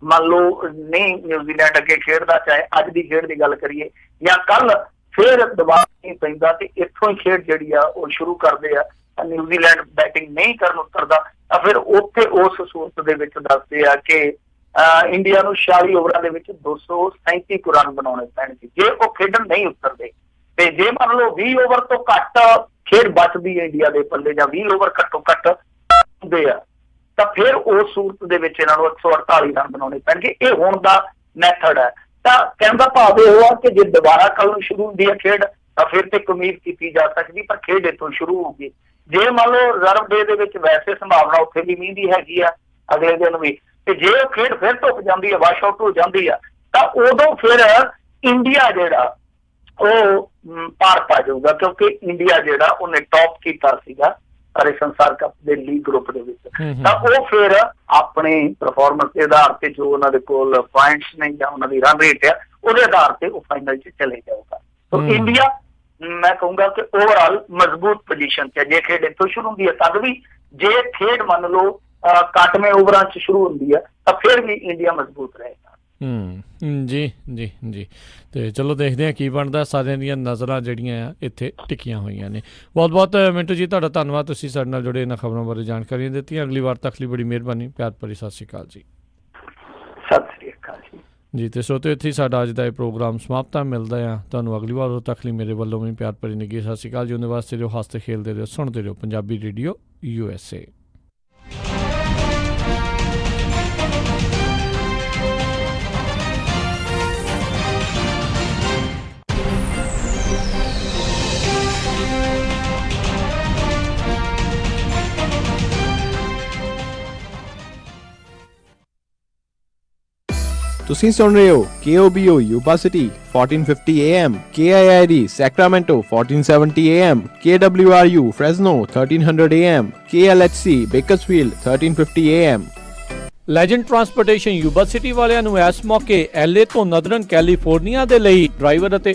ਮੰਨ ਲਓ ਨਹੀਂ ਨਿਊਜ਼ੀਲੈਂਡ ਅੱਗੇ ਖੇਡਦਾ, ਚਾਹੇ ਅੱਜ ਦੀ ਖੇਡ ਦੀ ਗੱਲ ਕਰੀਏ ਜਾਂ ਕੱਲ ਫਿਰ ਦੁਬਾਰਾ ਨਹੀਂ ਪੈਂਦਾ ਤੇ ਇੱਥੋਂ ਹੀ ਖੇਡ ਜਿਹੜੀ ਆ ਉਹ ਸ਼ੁਰੂ ਕਰਦੇ ਆ, ਨਿਊਜ਼ੀਲੈਂਡ ਬੈਟਿੰਗ ਨਹੀਂ ਕਰਨ ਉਤਰਦਾ, ਤਾਂ ਫਿਰ ਉੱਥੇ ਉਸ ਸੂਰਤ ਦੇ ਵਿੱਚ ਦੱਸਦੇ ਆ ਕਿ ਇੰਡੀਆ ਨੂੰ 46 ਓਵਰਾਂ ਦੇ ਵਿੱਚ 237 ਰਨ ਬਣਾਉਣੇ ਪੈਣਗੇ ਜੇ ਉਹ ਖੇਡਣ ਨਹੀਂ ਉਤਰਦੇ। ਤੇ ਜੇ ਮੰਨ ਲਓ 20 ਓਵਰ ਤੋਂ ਘੱਟ ਖੇਡ ਬਚਦੀ ਹੈ ਇੰਡੀਆ ਦੇ ਪੱਲੇ ਜਾਂ 20 ਓਵਰ ਘੱਟੋ ਘੱਟ ਹੁੰਦੇ ਆ, ਤਾਂ ਫਿਰ ਉਸ ਸੂਰਤ ਦੇ ਵਿੱਚ ਇਹਨਾਂ ਨੂੰ 148 ਰਨ ਬਣਾਉਣੇ ਪੈਣਗੇ। ਇਹ ਹੁਣ ਦਾ ਮੈਥਡ ਹੈ। ਤਾਂ ਕਹਿਣ ਦਾ ਭਾਵ ਇਹ ਹੋਆ ਕਿ ਜੇ ਦੁਬਾਰਾ ਕੱਲ ਨੂੰ ਸ਼ੁਰੂ ਹੁੰਦੀ ਹੈ ਖੇਡ ਤਾਂ ਫਿਰ ਤੇ ਉਮੀਦ ਕੀਤੀ ਜਾ ਸਕਦੀ, ਪਰ ਖੇਡ ਇੱਥੋਂ ਸ਼ੁਰੂ ਹੋਊਗੀ। ਜੇ ਮੰਨ ਲਓ ਰਿਜ਼ਰਵ ਡੇ ਦੇ ਵਿੱਚ ਵੈਸੇ ਸੰਭਾਵਨਾ ਉੱਥੇ ਵੀ ਮੀਂਹ ਦੀ ਹੈਗੀ ਆ ਅਗਲੇ ਦਿਨ ਵੀ, ਤੇ ਜੇ ਉਹ ਖੇਡ ਫਿਰ ਧੁੱਪ ਜਾਂਦੀ ਹੈ, ਵਾਸ਼ ਆਊਟ ਹੋ ਜਾਂਦੀ ਆ, ਤਾਂ ਉਦੋਂ ਫਿਰ ਇੰਡੀਆ ਜਿਹੜਾ ਉਹ ਪਾਰ ਪਾ ਜਾਊਗਾ, ਕਿਉਂਕਿ ਇੰਡੀਆ ਜਿਹੜਾ ਉਹਨੇ ਟੌਪ ਕੀਤਾ ਸੀਗਾ ਸਾਰੇ ਸੰਸਾਰ ਕੱਪ ਦੇ ਲੀਗ ਗਰੁੱਪ ਦੇ ਵਿੱਚ। ਤਾਂ ਉਹ ਫਿਰ ਆਪਣੀ ਪਰਫਾਰਮੈਂਸ ਦੇ ਆਧਾਰ ਤੇ ਜੋ ਉਹਨਾਂ ਦੇ ਕੋਲ ਪੁਆਇੰਟਸ ਨੇ ਜਾਂ ਉਹਨਾਂ ਦੀ ਰਨ ਰੇਟ ਆ ਉਹਦੇ ਆਧਾਰ ਤੇ ਉਹ ਫਾਈਨਲ 'ਚ ਚਲੇ ਜਾਊਗਾ। ਸੋ ਇੰਡੀਆ ਮੈਂ ਕਹੂੰਗਾ ਕਿ ਓਵਰਆਲ ਮਜ਼ਬੂਤ ਪੋਜੀਸ਼ਨ 'ਚ, ਜੇ ਖੇਡ ਇੱਥੋਂ ਸ਼ੁਰੂ ਹੁੰਦੀ ਹੈ ਤਦ ਵੀ, ਜੇ ਖੇਡ ਮੰਨ ਲਓ ਘੱਟਵੇਂ ਓਵਰਾਂ 'ਚ ਸ਼ੁਰੂ ਹੁੰਦੀ ਹੈ ਤਾਂ ਫਿਰ ਵੀ ਇੰਡੀਆ ਮਜ਼ਬੂਤ ਰਹੇਗਾ। ਜੀ ਜੀ ਜੀ। ਤੇ ਚਲੋ ਦੇਖਦੇ ਹਾਂ ਕੀ ਬਣਦਾ। ਸਾਰਿਆਂ ਦੀਆਂ ਨਜ਼ਰਾਂ ਜਿਹੜੀਆਂ ਆ ਇੱਥੇ ਟਿਕੀਆਂ ਹੋਈਆਂ ਨੇ। ਬਹੁਤ ਬਹੁਤ ਮਿੰਟੂ ਜੀ ਤੁਹਾਡਾ ਧੰਨਵਾਦ, ਤੁਸੀਂ ਸਾਡੇ ਨਾਲ ਜੁੜੇ ਇਹਨਾਂ ਖਬਰਾਂ ਬਾਰੇ ਜਾਣਕਾਰੀਆਂ ਦਿੱਤੀਆਂ। ਅਗਲੀ ਵਾਰ ਤੱਕ ਲਈ ਬੜੀ ਮਿਹਰਬਾਨੀ। ਪਿਆਰ ਭਰੀ ਸਤਿ ਸ਼੍ਰੀ ਅਕਾਲ ਜੀ। ਸਤਿ ਸ਼੍ਰੀ ਅਕਾਲ ਜੀ। ਜੀ ਤੇ ਸੋ ਤੇ ਇੱਥੇ ਸਾਡਾ ਅੱਜ ਦਾ ਇਹ ਪ੍ਰੋਗਰਾਮ ਸਮਾਪਤ ਆ। ਮਿਲਦਾ ਆ ਤੁਹਾਨੂੰ ਅਗਲੀ ਵਾਰ, ਉਦੋਂ ਤੱਕ ਲਈ ਮੇਰੇ ਵੱਲੋਂ ਵੀ ਪਿਆਰ ਭਰੀ ਨਿੱਘੀ ਸਤਿ ਸ਼੍ਰੀ ਅਕਾਲ ਜੀ। ਉਹਦੇ ਵਾਸਤੇ ਰਹੋ, ਹੱਸਦੇ ਖੇਲਦੇ ਰਹੋ, ਸੁਣਦੇ ਰਹੋ ਪੰਜਾਬੀ ਰੇਡੀਓ USA। ਤੁਸੀਂ ਸੁਣ ਰਹੇ ਹੋ KOBO Yuba City 1450 AM, KIID Sacramento 1470 AM, KWRU Fresno 1300 AM, KLHC Bakersfield 1350 AM। Legend transportation Yuba city ਵਾਲਿਆਂ ਨੂੰ ਇਸ ਮੌਕੇ LA ਤੋਂ ਨਦਰਨ ਕੈਲੀਫੋਰਨੀਆ ਦੇ ਲਈ ਡਰਾਈਵਰ ਅਤੇ